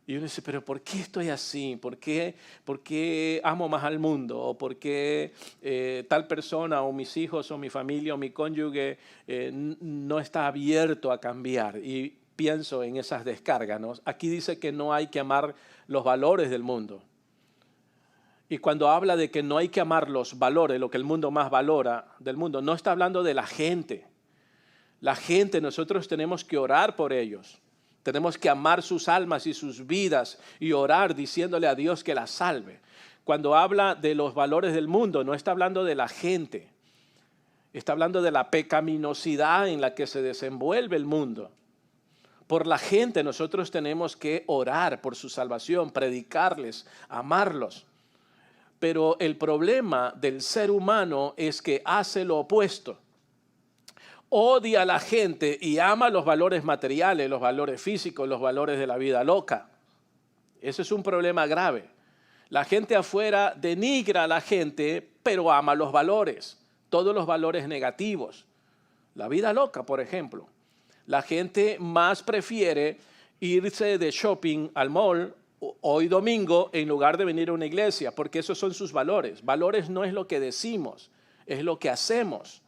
S1: Y uno dice, pero ¿por qué estoy así? ¿Por qué amo más al mundo? ¿O por qué tal persona o mis hijos o mi familia o mi cónyuge no está abierto a cambiar? Y pienso en esas descargas, ¿no? Aquí dice que no hay que amar los valores del mundo. Y cuando habla de que no hay que amar los valores, lo que el mundo más valora del mundo, no está hablando de la gente. La gente, nosotros tenemos que orar por ellos. Tenemos que amar sus almas y sus vidas y orar diciéndole a Dios que las salve. Cuando habla de los valores del mundo, no está hablando de la gente. Está hablando de la pecaminosidad en la que se desenvuelve el mundo. Por la gente nosotros tenemos que orar por su salvación, predicarles, amarlos. Pero el problema del ser humano es que hace lo opuesto. Odia a la gente y ama los valores materiales, los valores físicos, los valores de la vida loca. Ese es un problema grave. La gente afuera denigra a la gente, pero ama los valores, todos los valores negativos. La vida loca, por ejemplo. La gente más prefiere irse de shopping al mall hoy domingo en lugar de venir a una iglesia, porque esos son sus valores. Valores no es lo que decimos, es lo que hacemos.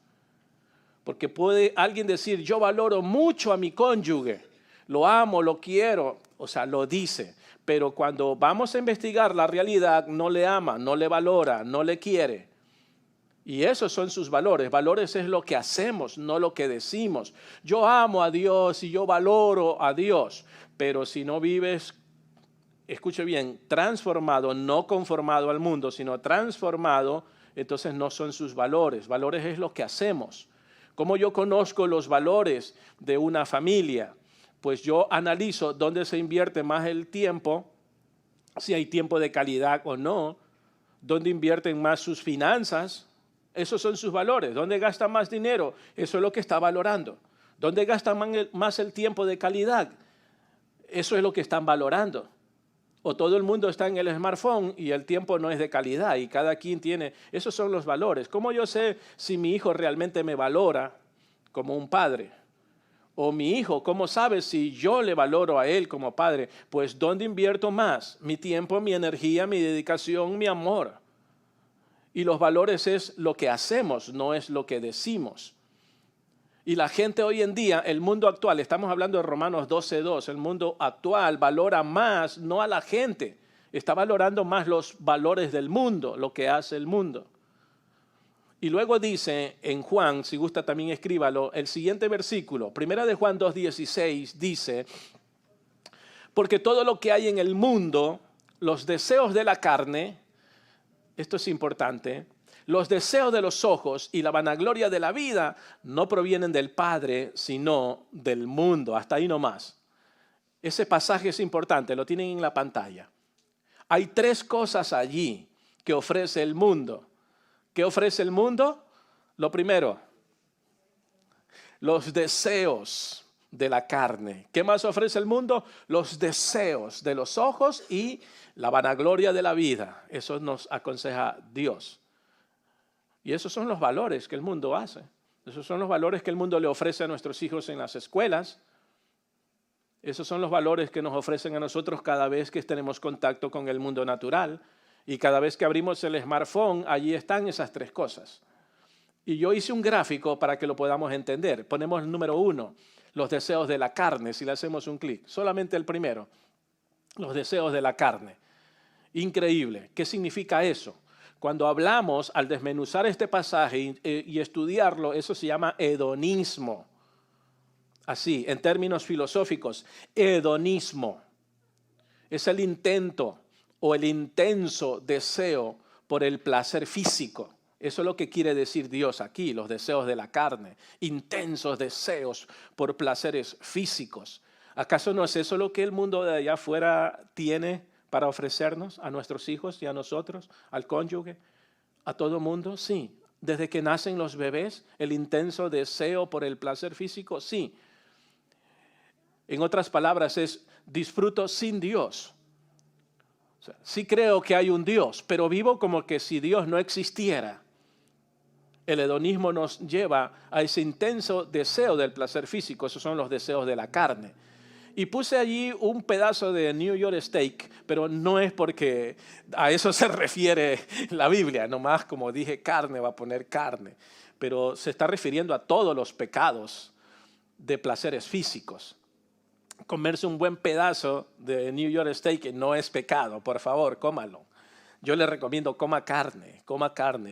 S1: Porque puede alguien decir, yo valoro mucho a mi cónyuge, lo amo, lo quiero, o sea, lo dice. Pero cuando vamos a investigar la realidad, no le ama, no le valora, no le quiere. Y esos son sus valores. Valores es lo que hacemos, no lo que decimos. Yo amo a Dios y yo valoro a Dios, pero si no vives, escuche bien, transformado, no conformado al mundo, sino transformado, entonces no son sus valores. Valores es lo que hacemos. ¿Cómo yo conozco los valores de una familia? Pues yo analizo dónde se invierte más el tiempo, si hay tiempo de calidad o no, dónde invierten más sus finanzas. Esos son sus valores. ¿Dónde gasta más dinero? Eso es lo que está valorando. ¿Dónde gasta más el tiempo de calidad? Eso es lo que están valorando. O todo el mundo está en el smartphone y el tiempo no es de calidad y cada quien tiene, esos son los valores. ¿Cómo yo sé si mi hijo realmente me valora como un padre? O mi hijo, ¿cómo sabe si yo le valoro a él como padre? Pues ¿dónde invierto más? Mi tiempo, mi energía, mi dedicación, mi amor. Y los valores es lo que hacemos, no es lo que decimos. Y la gente hoy en día, el mundo actual, estamos hablando de Romanos 12:2, el mundo actual valora más, no a la gente, está valorando más los valores del mundo, lo que hace el mundo. Y luego dice en Juan, si gusta también escríbalo, el siguiente versículo, primera de Juan 2:16, dice, porque todo lo que hay en el mundo, los deseos de la carne, esto es importante, los deseos de los ojos y la vanagloria de la vida no provienen del Padre, sino del mundo. Hasta ahí nomás. Ese pasaje es importante, lo tienen en la pantalla. Hay tres cosas allí que ofrece el mundo. ¿Qué ofrece el mundo? Lo primero, los deseos de la carne. ¿Qué más ofrece el mundo? Los deseos de los ojos y la vanagloria de la vida. Eso nos aconseja Dios. Y esos son los valores que el mundo hace. Esos son los valores que el mundo le ofrece a nuestros hijos en las escuelas. Esos son los valores que nos ofrecen a nosotros cada vez que tenemos contacto con el mundo natural. Y cada vez que abrimos el smartphone, allí están esas tres cosas. Y yo hice un gráfico para que lo podamos entender. Ponemos el número 1, los deseos de la carne, si le hacemos un clic. Solamente el primero, los deseos de la carne. Increíble. ¿Qué significa eso? Cuando hablamos, al desmenuzar este pasaje y estudiarlo, eso se llama hedonismo. Así, en términos filosóficos, hedonismo. Es el intento o el intenso deseo por el placer físico. Eso es lo que quiere decir Dios aquí, los deseos de la carne, intensos deseos por placeres físicos. ¿Acaso no es eso lo que el mundo de allá afuera tiene para ofrecernos a nuestros hijos y a nosotros, al cónyuge, a todo mundo? Sí. Desde que nacen los bebés, el intenso deseo por el placer físico, sí. En otras palabras, es disfruto sin Dios. O sea, sí creo que hay un Dios, pero vivo como que si Dios no existiera. El hedonismo nos lleva a ese intenso deseo del placer físico. Esos son los deseos de la carne. Y puse allí un pedazo de New York steak, pero no es porque a eso se refiere la Biblia. Nomás, como dije, carne, va a poner carne. Pero se está refiriendo a todos los pecados de placeres físicos. Comerse un buen pedazo de New York steak no es pecado. Por favor, cómalo. Yo le recomiendo coma carne,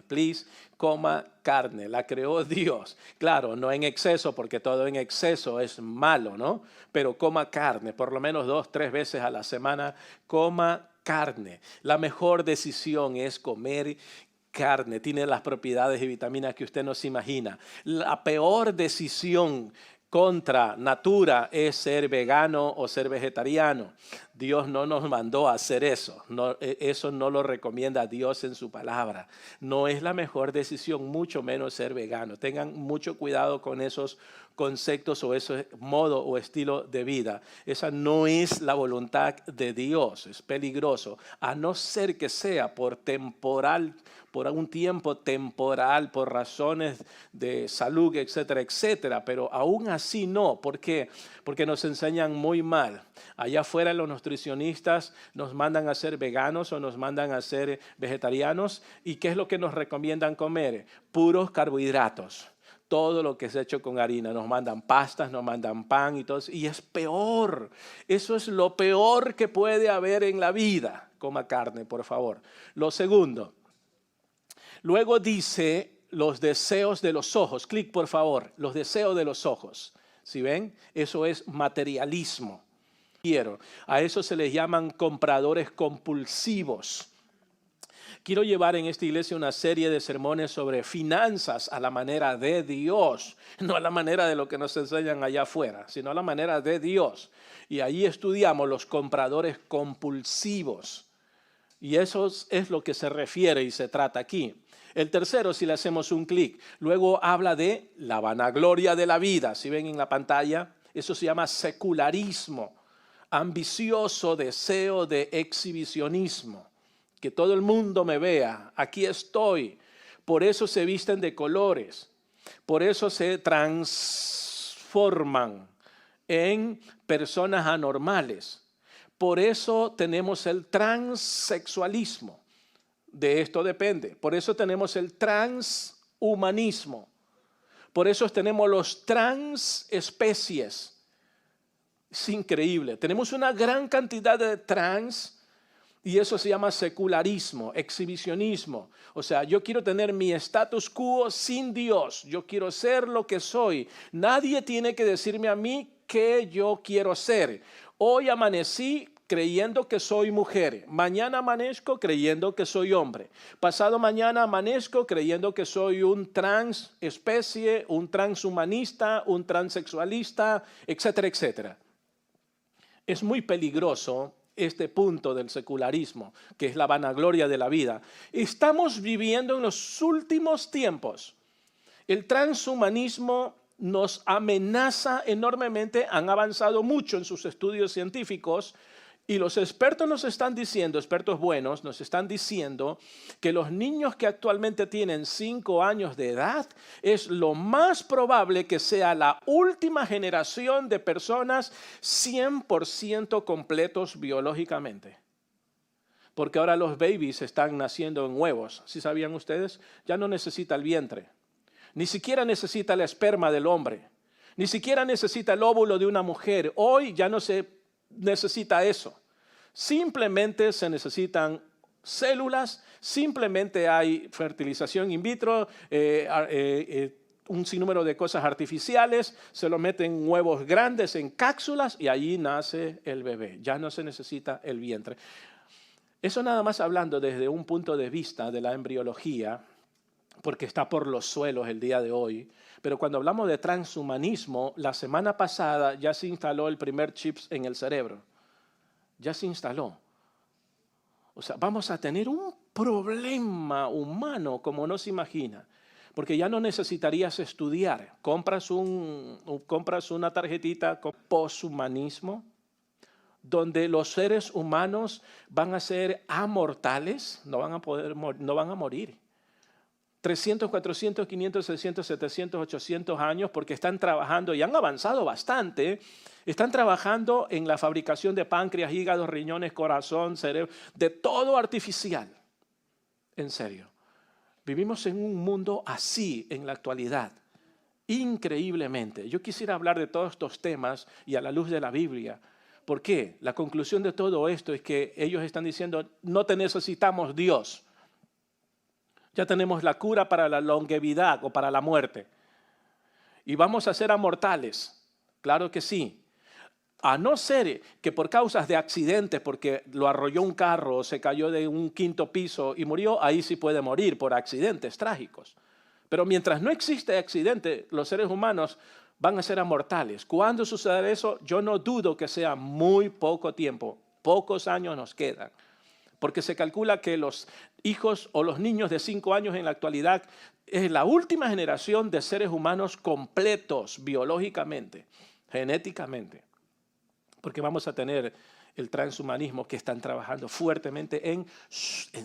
S1: please, coma carne. La creó Dios. Claro, no en exceso, porque todo en exceso es malo, ¿no? Pero coma carne, por lo menos 2, 3 veces a la semana, coma carne. La mejor decisión es comer carne. Tiene las propiedades y vitaminas que usted no se imagina. La peor decisión contra natura es ser vegano o ser vegetariano. Dios no nos mandó a hacer eso. No, eso no lo recomienda Dios en su palabra. No es la mejor decisión, mucho menos ser vegano. Tengan mucho cuidado con esos conceptos o ese modo o estilo de vida. Esa no es la voluntad de Dios. Es peligroso, a no ser que sea por un tiempo temporal, por razones de salud, etcétera, etcétera. Pero aún así no. ¿Por qué? Porque nos enseñan muy mal. Allá afuera los nutricionistas nos mandan a ser veganos o nos mandan a ser vegetarianos. ¿Y qué es lo que nos recomiendan comer? Puros carbohidratos. Todo lo que es hecho con harina. Nos mandan pastas, nos mandan pan y todo eso. Y es peor. Eso es lo peor que puede haber en la vida. Coma carne, por favor. Lo segundo. Luego dice los deseos de los ojos. Clic, por favor. Los deseos de los ojos. ¿Sí ven? Eso es materialismo. A eso se les llaman compradores compulsivos. Quiero llevar en esta iglesia una serie de sermones sobre finanzas a la manera de Dios, no a la manera de lo que nos enseñan allá afuera, sino a la manera de Dios. Y ahí estudiamos los compradores compulsivos. Y eso es lo que se refiere y se trata aquí. El tercero, si le hacemos un clic, luego habla de la vanagloria de la vida. Si ven en la pantalla, eso se llama secularismo. Ambicioso deseo de exhibicionismo, que todo el mundo me vea, aquí estoy. Por eso se visten de colores, por eso se transforman en personas anormales, por eso tenemos el transexualismo, de esto depende, por eso tenemos el transhumanismo, por eso tenemos los transespecies. Es increíble. Tenemos una gran cantidad de trans y eso se llama secularismo, exhibicionismo. O sea, yo quiero tener mi status quo sin Dios. Yo quiero ser lo que soy. Nadie tiene que decirme a mí qué yo quiero ser. Hoy amanecí creyendo que soy mujer. Mañana amanezco creyendo que soy hombre. Pasado mañana amanezco creyendo que soy un transespecie, un transhumanista, un transexualista, etcétera, etcétera. Es muy peligroso este punto del secularismo, que es la vanagloria de la vida. Estamos viviendo en los últimos tiempos. El transhumanismo nos amenaza enormemente, han avanzado mucho en sus estudios científicos y los expertos nos están diciendo, expertos buenos, nos están diciendo que los niños que actualmente tienen 5 años de edad es lo más probable que sea la última generación de personas 100% completos biológicamente. Porque ahora los babies están naciendo en huevos. ¿Sí sabían ustedes? Ya no necesita el vientre. Ni siquiera necesita la esperma del hombre. Ni siquiera necesita el óvulo de una mujer. Hoy ya no se necesita eso. Simplemente se necesitan células, simplemente hay fertilización in vitro, un sinnúmero de cosas artificiales, se lo meten en huevos grandes, en cápsulas y allí nace el bebé. Ya no se necesita el vientre. Eso nada más hablando desde un punto de vista de la embriología, porque está por los suelos el día de hoy. Pero cuando hablamos de transhumanismo, la semana pasada ya se instaló el primer chip en el cerebro. Ya se instaló. O sea, vamos a tener un problema humano como no se imagina. Porque ya no necesitarías estudiar. Compras una tarjetita con poshumanismo, donde los seres humanos van a ser amortales, no van a morir. 300, 400, 500, 600, 700, 800 años, porque están trabajando y han avanzado bastante. Están trabajando en la fabricación de páncreas, hígados, riñones, corazón, cerebro, de todo artificial. En serio. Vivimos en un mundo así en la actualidad. Increíblemente. Yo quisiera hablar de todos estos temas y a la luz de la Biblia. ¿Por qué? La conclusión de todo esto es que ellos están diciendo, no te necesitamos Dios. Ya tenemos la cura para la longevidad o para la muerte. Y vamos a ser amortales. Claro que sí. A no ser que por causas de accidentes, porque lo arrolló un carro o se cayó de un 5º piso y murió, ahí sí puede morir por accidentes trágicos. Pero mientras no existe accidente, los seres humanos van a ser amortales. ¿Cuándo sucederá eso? Yo no dudo que sea muy poco tiempo. Pocos años nos quedan. Porque se calcula que los hijos o los niños de 5 años en la actualidad es la última generación de seres humanos completos biológicamente, genéticamente. Porque vamos a tener el transhumanismo que están trabajando fuertemente en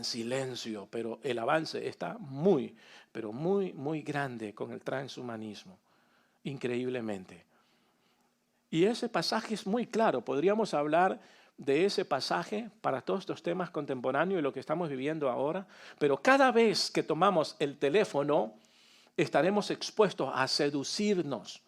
S1: silencio, pero el avance está muy, pero muy, muy grande con el transhumanismo, increíblemente. Y ese pasaje es muy claro, podríamos hablar de ese pasaje para todos estos temas contemporáneos y lo que estamos viviendo ahora, pero cada vez que tomamos el teléfono estaremos expuestos a seducirnos.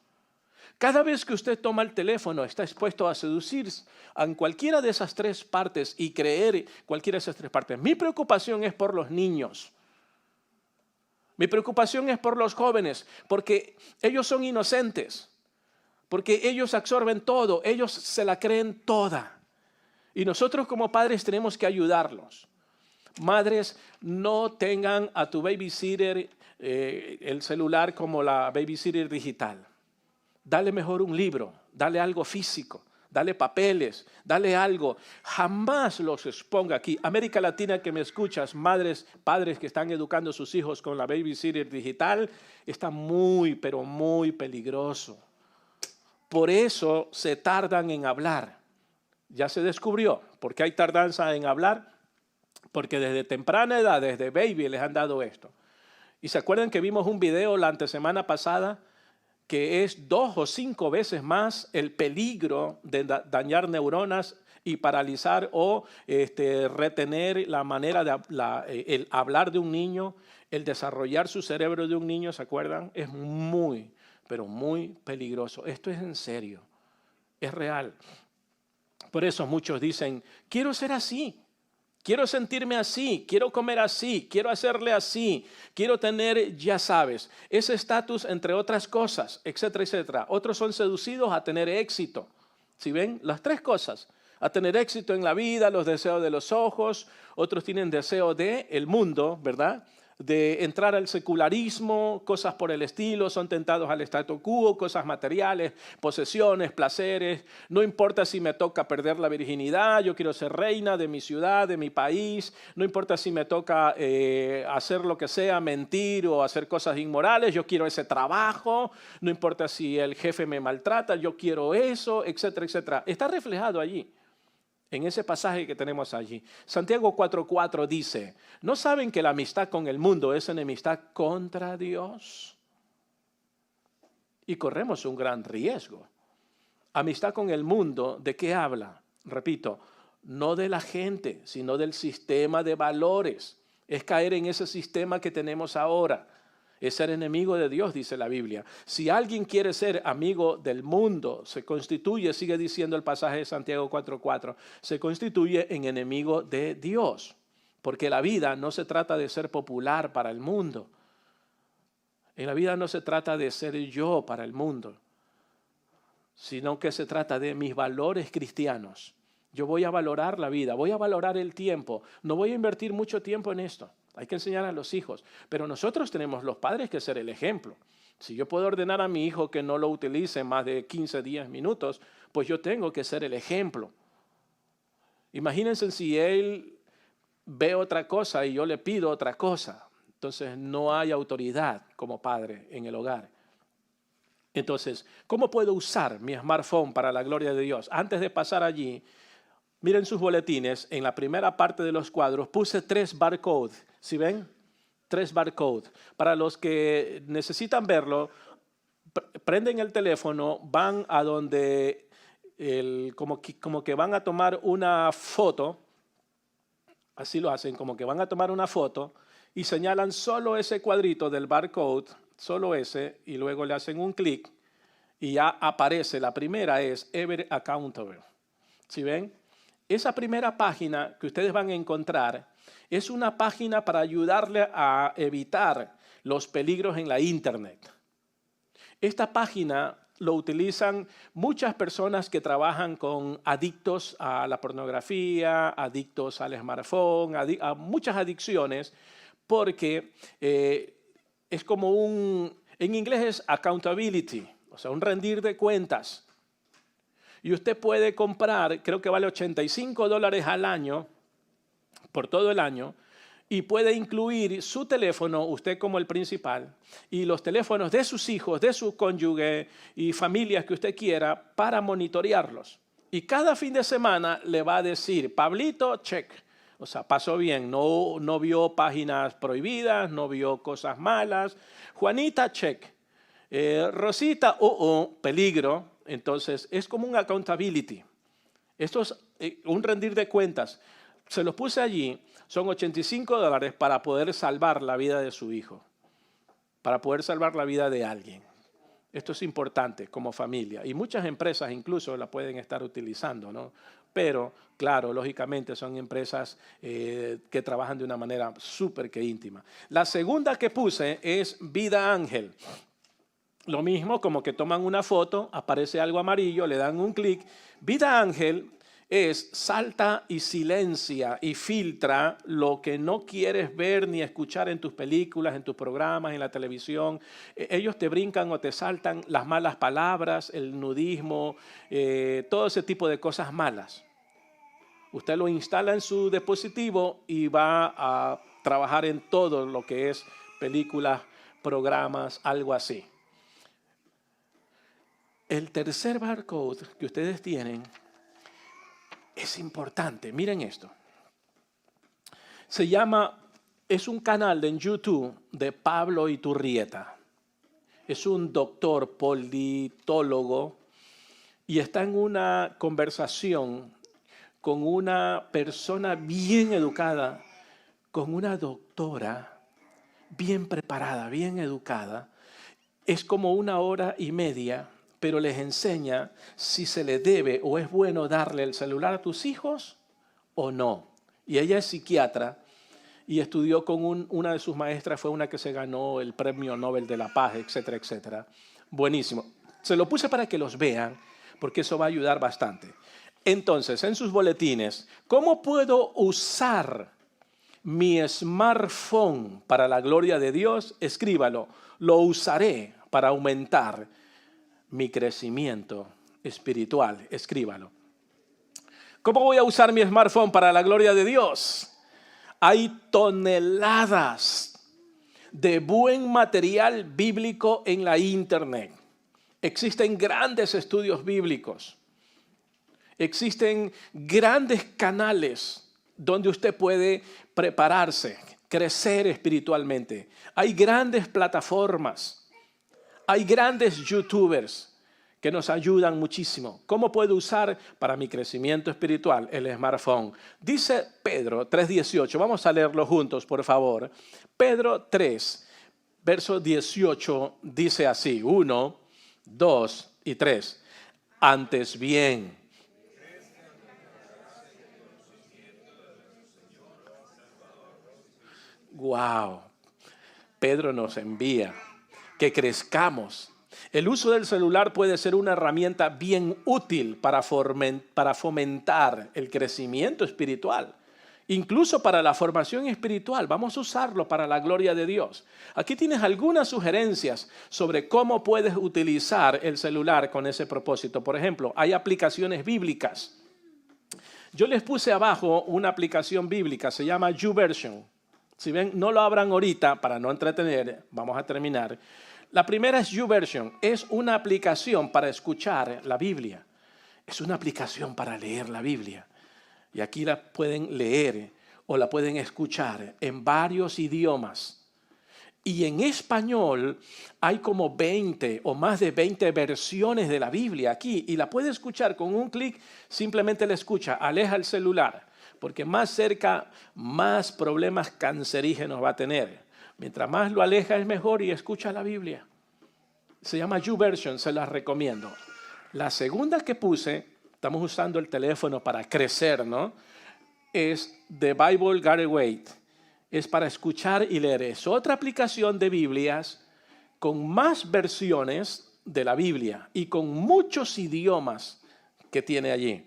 S1: Cada vez que usted toma el teléfono está expuesto a seducir en cualquiera de esas 3 partes y creer cualquiera de esas 3 partes. Mi preocupación es por los niños. Mi preocupación es por los jóvenes, porque ellos son inocentes, porque ellos absorben todo, ellos se la creen toda. Y nosotros como padres tenemos que ayudarlos. Madres, no tengan a tu babysitter el celular como la babysitter digital. Dale mejor un libro, dale algo físico, dale papeles, dale algo. Jamás los exponga aquí. América Latina que me escuchas, madres, padres que están educando a sus hijos con la babysitter digital, está muy, pero muy peligroso. Por eso se tardan en hablar. Ya se descubrió. ¿Por qué hay tardanza en hablar? Porque desde temprana edad, desde baby, les han dado esto. ¿Y se acuerdan que vimos un video la antesemana pasada que es 2 o 5 veces más el peligro de dañar neuronas y paralizar o retener la manera de el hablar de un niño, el desarrollar su cerebro de un niño, ¿se acuerdan? Es muy, pero muy peligroso. Esto es en serio, es real. Por eso muchos dicen, quiero ser así. Quiero sentirme así, quiero comer así, quiero hacerle así, quiero tener, ya sabes, ese estatus entre otras cosas, etcétera, etcétera. Otros son seducidos a tener éxito. ¿Sí ven? Las 3 cosas. A tener éxito en la vida, los deseos de los ojos. Otros tienen deseo del mundo, ¿verdad? de entrar al secularismo, cosas por el estilo, son tentados al statu quo, cosas materiales, posesiones, placeres. No importa si me toca perder la virginidad, yo quiero ser reina de mi ciudad, de mi país. No importa si me toca hacer lo que sea, mentir o hacer cosas inmorales, yo quiero ese trabajo. No importa si el jefe me maltrata, yo quiero eso, etcétera, etcétera. Está reflejado allí, en ese pasaje que tenemos allí. Santiago 4:4 dice, ¿no saben que la amistad con el mundo es enemistad contra Dios? Y corremos un gran riesgo. Amistad con el mundo, ¿de qué habla? Repito, no de la gente, sino del sistema de valores. Es caer en ese sistema que tenemos ahora. Es ser enemigo de Dios, dice la Biblia. Si alguien quiere ser amigo del mundo, se constituye, sigue diciendo el pasaje de Santiago 4:4, se constituye en enemigo de Dios. Porque la vida no se trata de ser popular para el mundo. En la vida no se trata de ser yo para el mundo, sino que se trata de mis valores cristianos. Yo voy a valorar la vida, voy a valorar el tiempo, no voy a invertir mucho tiempo en esto. Hay que enseñar a los hijos, pero nosotros tenemos los padres que ser el ejemplo. Si yo puedo ordenar a mi hijo que no lo utilice más de 15, 10 minutos, pues yo tengo que ser el ejemplo. Imagínense si él ve otra cosa y yo le pido otra cosa. Entonces no hay autoridad como padre en el hogar. Entonces, ¿cómo puedo usar mi smartphone para la gloria de Dios? Antes de pasar allí, miren sus boletines, en la primera parte de los cuadros puse 3 barcodes. ¿Sí ven? 3 barcodes. Para los que necesitan verlo, prenden el teléfono, van a donde, como que van a tomar una foto, así lo hacen, como que van a tomar una foto y señalan solo ese cuadrito del barcode, solo ese, y luego le hacen un clic y ya aparece. La primera es Ever Accountable. ¿Sí ven? Esa primera página que ustedes van a encontrar es una página para ayudarle a evitar los peligros en la Internet. Esta página lo utilizan muchas personas que trabajan con adictos a la pornografía, adictos al smartphone, a muchas adicciones, porque es como en inglés es accountability, o sea, un rendir de cuentas. Y usted puede comprar, creo que vale $85 al año, por todo el año, y puede incluir su teléfono, usted como el principal, y los teléfonos de sus hijos, de su cónyuge y familias que usted quiera para monitorearlos. Y cada fin de semana le va a decir, Pablito, check. O sea, pasó bien, no vio páginas prohibidas, no vio cosas malas. Juanita, check. Rosita, peligro. Entonces, es como un accountability. Esto es un rendir de cuentas. Se los puse allí, son $85 para poder salvar la vida de su hijo, para poder salvar la vida de alguien. Esto es importante como familia y muchas empresas incluso la pueden estar utilizando, ¿no? Pero, claro, lógicamente son empresas que trabajan de una manera súper que íntima. La segunda que puse es Vida Ángel. Lo mismo, como que toman una foto, aparece algo amarillo, le dan un clic. Vida Ángel es salta y silencia y filtra lo que no quieres ver ni escuchar en tus películas, en tus programas, en la televisión. Ellos te brincan o te saltan las malas palabras, el nudismo, todo ese tipo de cosas malas. Usted lo instala en su dispositivo y va a trabajar en todo lo que es películas, programas, algo así. El tercer barcode que ustedes tienen es importante. Miren esto. Es un canal en YouTube de Pablo Iturrieta. Es un doctor politólogo y está en una conversación con una persona bien educada, con una doctora bien preparada, bien educada. Es como 1 hora y media, pero les enseña si se le debe o es bueno darle el celular a tus hijos o no. Y ella es psiquiatra y estudió con una de sus maestras, fue una que se ganó el Premio Nobel de la Paz, etcétera, etcétera. Buenísimo. Se lo puse para que los vean, porque eso va a ayudar bastante. Entonces, en sus boletines, ¿cómo puedo usar mi smartphone para la gloria de Dios, escríbalo, lo usaré para aumentar mi crecimiento espiritual, escríbalo. ¿Cómo voy a usar mi smartphone para la gloria de Dios? Hay toneladas de buen material bíblico en la internet. Existen grandes estudios bíblicos. Existen grandes canales donde usted puede prepararse, crecer espiritualmente. Hay grandes plataformas. Hay grandes youtubers que nos ayudan muchísimo. ¿Cómo puedo usar para mi crecimiento espiritual el smartphone? Dice Pedro 3:18. Vamos a leerlo juntos, por favor. Pedro 3, verso 18, dice así. 1, 2 y 3. Antes bien. Wow. Pedro nos envía que crezcamos. El uso del celular puede ser una herramienta bien útil para fomentar el crecimiento espiritual, incluso para la formación espiritual. Vamos a usarlo para la gloria de Dios. Aquí tienes algunas sugerencias sobre cómo puedes utilizar el celular con ese propósito. Por ejemplo, hay aplicaciones bíblicas. Yo les puse abajo una aplicación bíblica, se llama YouVersion. Si ven, no lo abran ahorita para no entretener, vamos a terminar. La primera es YouVersion, es una aplicación para escuchar la Biblia. Es una aplicación para leer la Biblia. Y aquí la pueden leer o la pueden escuchar en varios idiomas. Y en español hay como 20 o más de 20 versiones de la Biblia aquí. Y la puede escuchar con un clic, simplemente la escucha, aleja el celular. Porque más cerca, más problemas cancerígenos va a tener. Mientras más lo aleja es mejor y escucha la Biblia. Se llama YouVersion, se las recomiendo. La segunda que puse, estamos usando el teléfono para crecer, ¿no? Es The Bible Got Away. Es para escuchar y leer. Es otra aplicación de Biblias con más versiones de la Biblia y con muchos idiomas que tiene allí.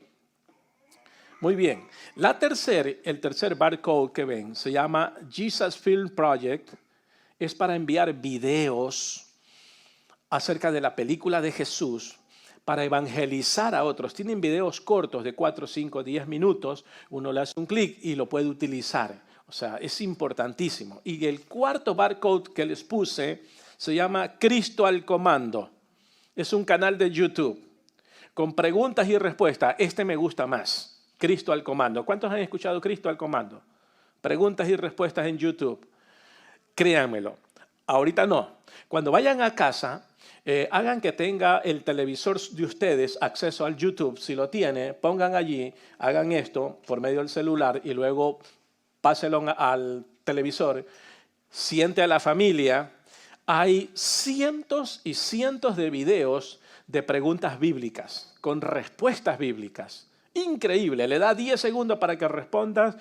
S1: Muy bien. El tercer barcode que ven se llama Jesus Film Project. Es para enviar videos acerca de la película de Jesús para evangelizar a otros. Tienen videos cortos de 4, 5, 10 minutos. Uno le hace un clic y lo puede utilizar. O sea, es importantísimo. Y el cuarto barcode que les puse se llama Cristo al Comando. Es un canal de YouTube con preguntas y respuestas. Este me gusta más. Cristo al Comando. ¿Cuántos han escuchado Cristo al Comando? Preguntas y respuestas en YouTube. Créanmelo. Ahorita no. Cuando vayan a casa, hagan que tenga el televisor de ustedes acceso al YouTube. Si lo tiene, pongan allí, hagan esto por medio del celular y luego páselo al televisor. Siente a la familia. Hay cientos y cientos de videos de preguntas bíblicas, con respuestas bíblicas. Increíble, le da 10 segundos para que respondas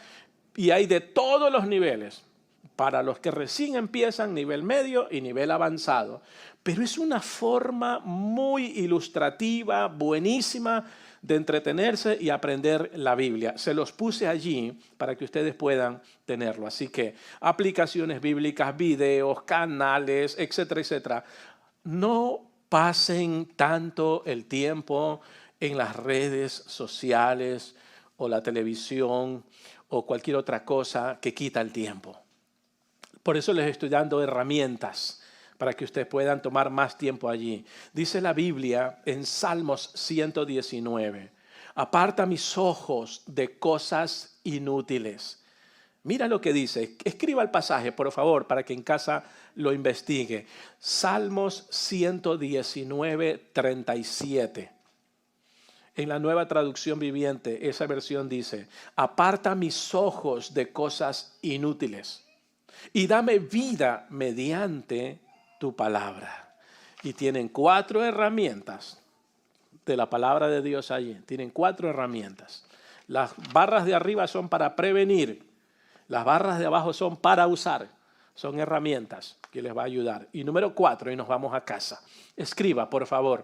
S1: y hay de todos los niveles. Para los que recién empiezan, nivel medio y nivel avanzado. Pero es una forma muy ilustrativa, buenísima de entretenerse y aprender la Biblia. Se los puse allí para que ustedes puedan tenerlo. Así que aplicaciones bíblicas, videos, canales, etcétera, etcétera. No pasen tanto el tiempo en las redes sociales o la televisión o cualquier otra cosa que quita el tiempo. Por eso les estoy dando herramientas para que ustedes puedan tomar más tiempo allí. Dice la Biblia en Salmos 119, aparta mis ojos de cosas inútiles. Mira lo que dice, escriba el pasaje, por favor, para que en casa lo investigue. Salmos 119, 37. En la Nueva Traducción Viviente, esa versión dice, aparta mis ojos de cosas inútiles y dame vida mediante tu palabra. Y tienen 4 herramientas de la palabra de Dios allí. Tienen 4 herramientas. Las barras de arriba son para prevenir. Las barras de abajo son para usar. Son herramientas que les va a ayudar. Y número 4, y nos vamos a casa. Escriba, por favor.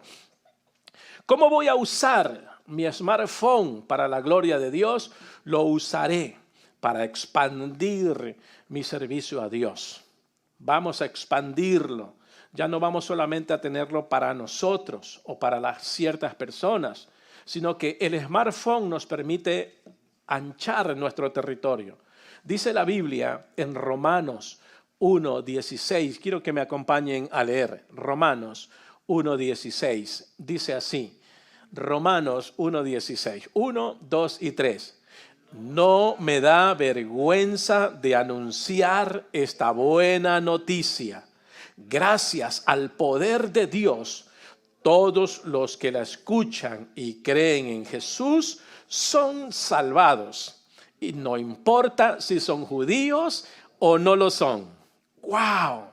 S1: ¿Cómo voy a usar mi smartphone para la gloria de Dios? Lo usaré para expandir mi servicio a Dios. Vamos a expandirlo. Ya no vamos solamente a tenerlo para nosotros o para las ciertas personas, sino que el smartphone nos permite anchar nuestro territorio. Dice la Biblia en Romanos 1:16, quiero que me acompañen a leer. Romanos 1:16, dice así. Romanos 1:16, 1, 2 y 3. No me da vergüenza de anunciar esta buena noticia. Gracias al poder de Dios, todos los que la escuchan y creen en Jesús son salvados. Y no importa si son judíos o no lo son. ¡Wow!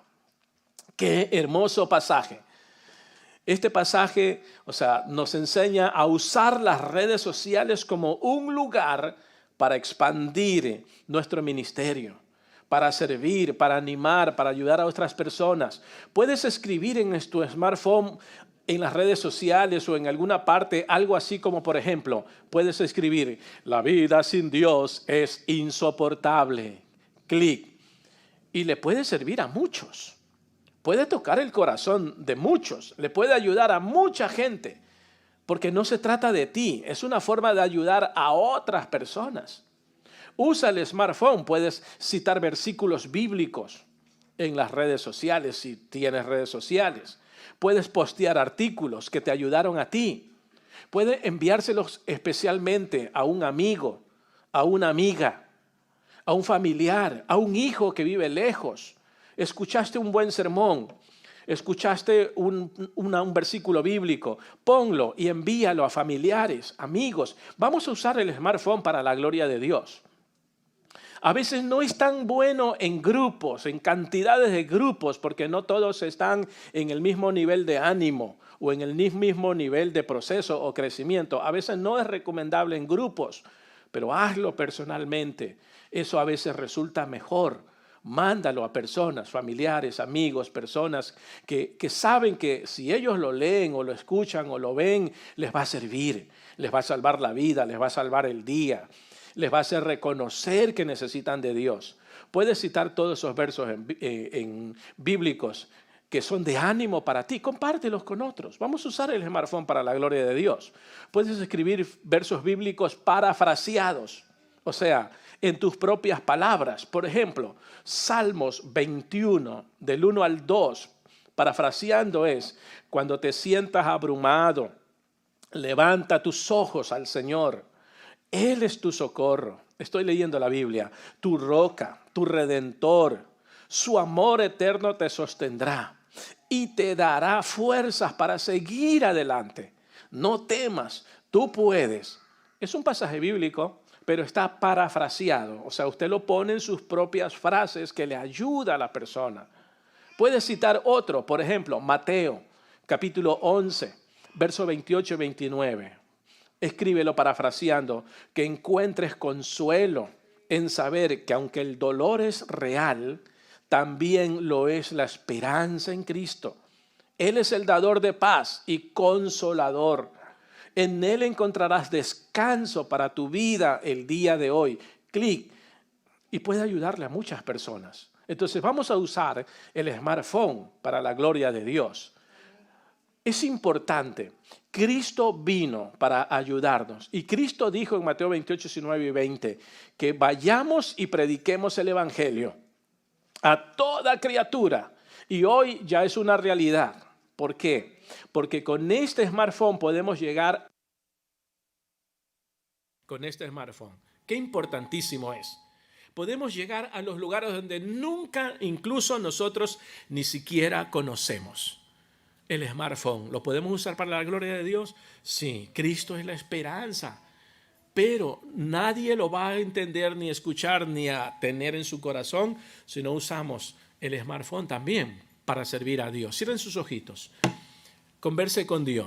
S1: ¡Qué hermoso pasaje! Este pasaje, nos enseña a usar las redes sociales como un lugar para expandir nuestro ministerio, para servir, para animar, para ayudar a otras personas. Puedes escribir en tu smartphone, en las redes sociales o en alguna parte, algo así como, por ejemplo, puedes escribir: la vida sin Dios es insoportable. Clic. Y le puede servir a muchos. Puede tocar el corazón de muchos. Le puede ayudar a mucha gente. Porque no se trata de ti. Es una forma de ayudar a otras personas. Usa el smartphone. Puedes citar versículos bíblicos en las redes sociales, si tienes redes sociales. Puedes postear artículos que te ayudaron a ti. Puedes enviárselos especialmente a un amigo, a una amiga, a un familiar, a un hijo que vive lejos. Escuchaste un buen sermón, escuchaste un versículo bíblico, ponlo y envíalo a familiares, amigos. Vamos a usar el smartphone para la gloria de Dios. A veces no es tan bueno en grupos, en cantidades de grupos, porque no todos están en el mismo nivel de ánimo o en el mismo nivel de proceso o crecimiento. A veces no es recomendable en grupos, pero hazlo personalmente. Eso a veces resulta mejor. Mándalo a personas, familiares, amigos, personas que saben que si ellos lo leen o lo escuchan o lo ven, les va a servir, les va a salvar la vida, les va a salvar el día, les va a hacer reconocer que necesitan de Dios. Puedes citar todos esos versos en bíblicos que son de ánimo para ti, compártelos con otros. Vamos a usar el smartphone para la gloria de Dios. Puedes escribir versos bíblicos parafraseados, o sea, en tus propias palabras. Por ejemplo, Salmos 21, del 1 al 2, parafraseando es: cuando te sientas abrumado, levanta tus ojos al Señor. Él es tu socorro. Estoy leyendo la Biblia. Tu roca, tu redentor. Su amor eterno te sostendrá y te dará fuerzas para seguir adelante. No temas, tú puedes. Es un pasaje bíblico, pero está parafraseado. O sea, usted lo pone en sus propias frases que le ayuda a la persona. Puede citar otro, por ejemplo, Mateo, capítulo 11, verso 28 y 29. Escríbelo parafraseando: que encuentres consuelo en saber que aunque el dolor es real, también lo es la esperanza en Cristo. Él es el dador de paz y consolador. En Él encontrarás descanso para tu vida el día de hoy. Clic. Y puede ayudarle a muchas personas. Entonces vamos a usar el smartphone para la gloria de Dios. Es importante. Cristo vino para ayudarnos. Y Cristo dijo en Mateo 28, 19 y 20 que vayamos y prediquemos el evangelio a toda criatura. Y hoy ya es una realidad. ¿Por qué? Porque con este smartphone podemos llegar. Con este smartphone. Qué importantísimo es. Podemos llegar a los lugares donde nunca, incluso nosotros, ni siquiera conocemos. El smartphone, ¿lo podemos usar para la gloria de Dios? Sí, Cristo es la esperanza. Pero nadie lo va a entender, ni escuchar, ni a tener en su corazón si no usamos el smartphone también para servir a Dios. Cierren sus ojitos. Converse con Dios.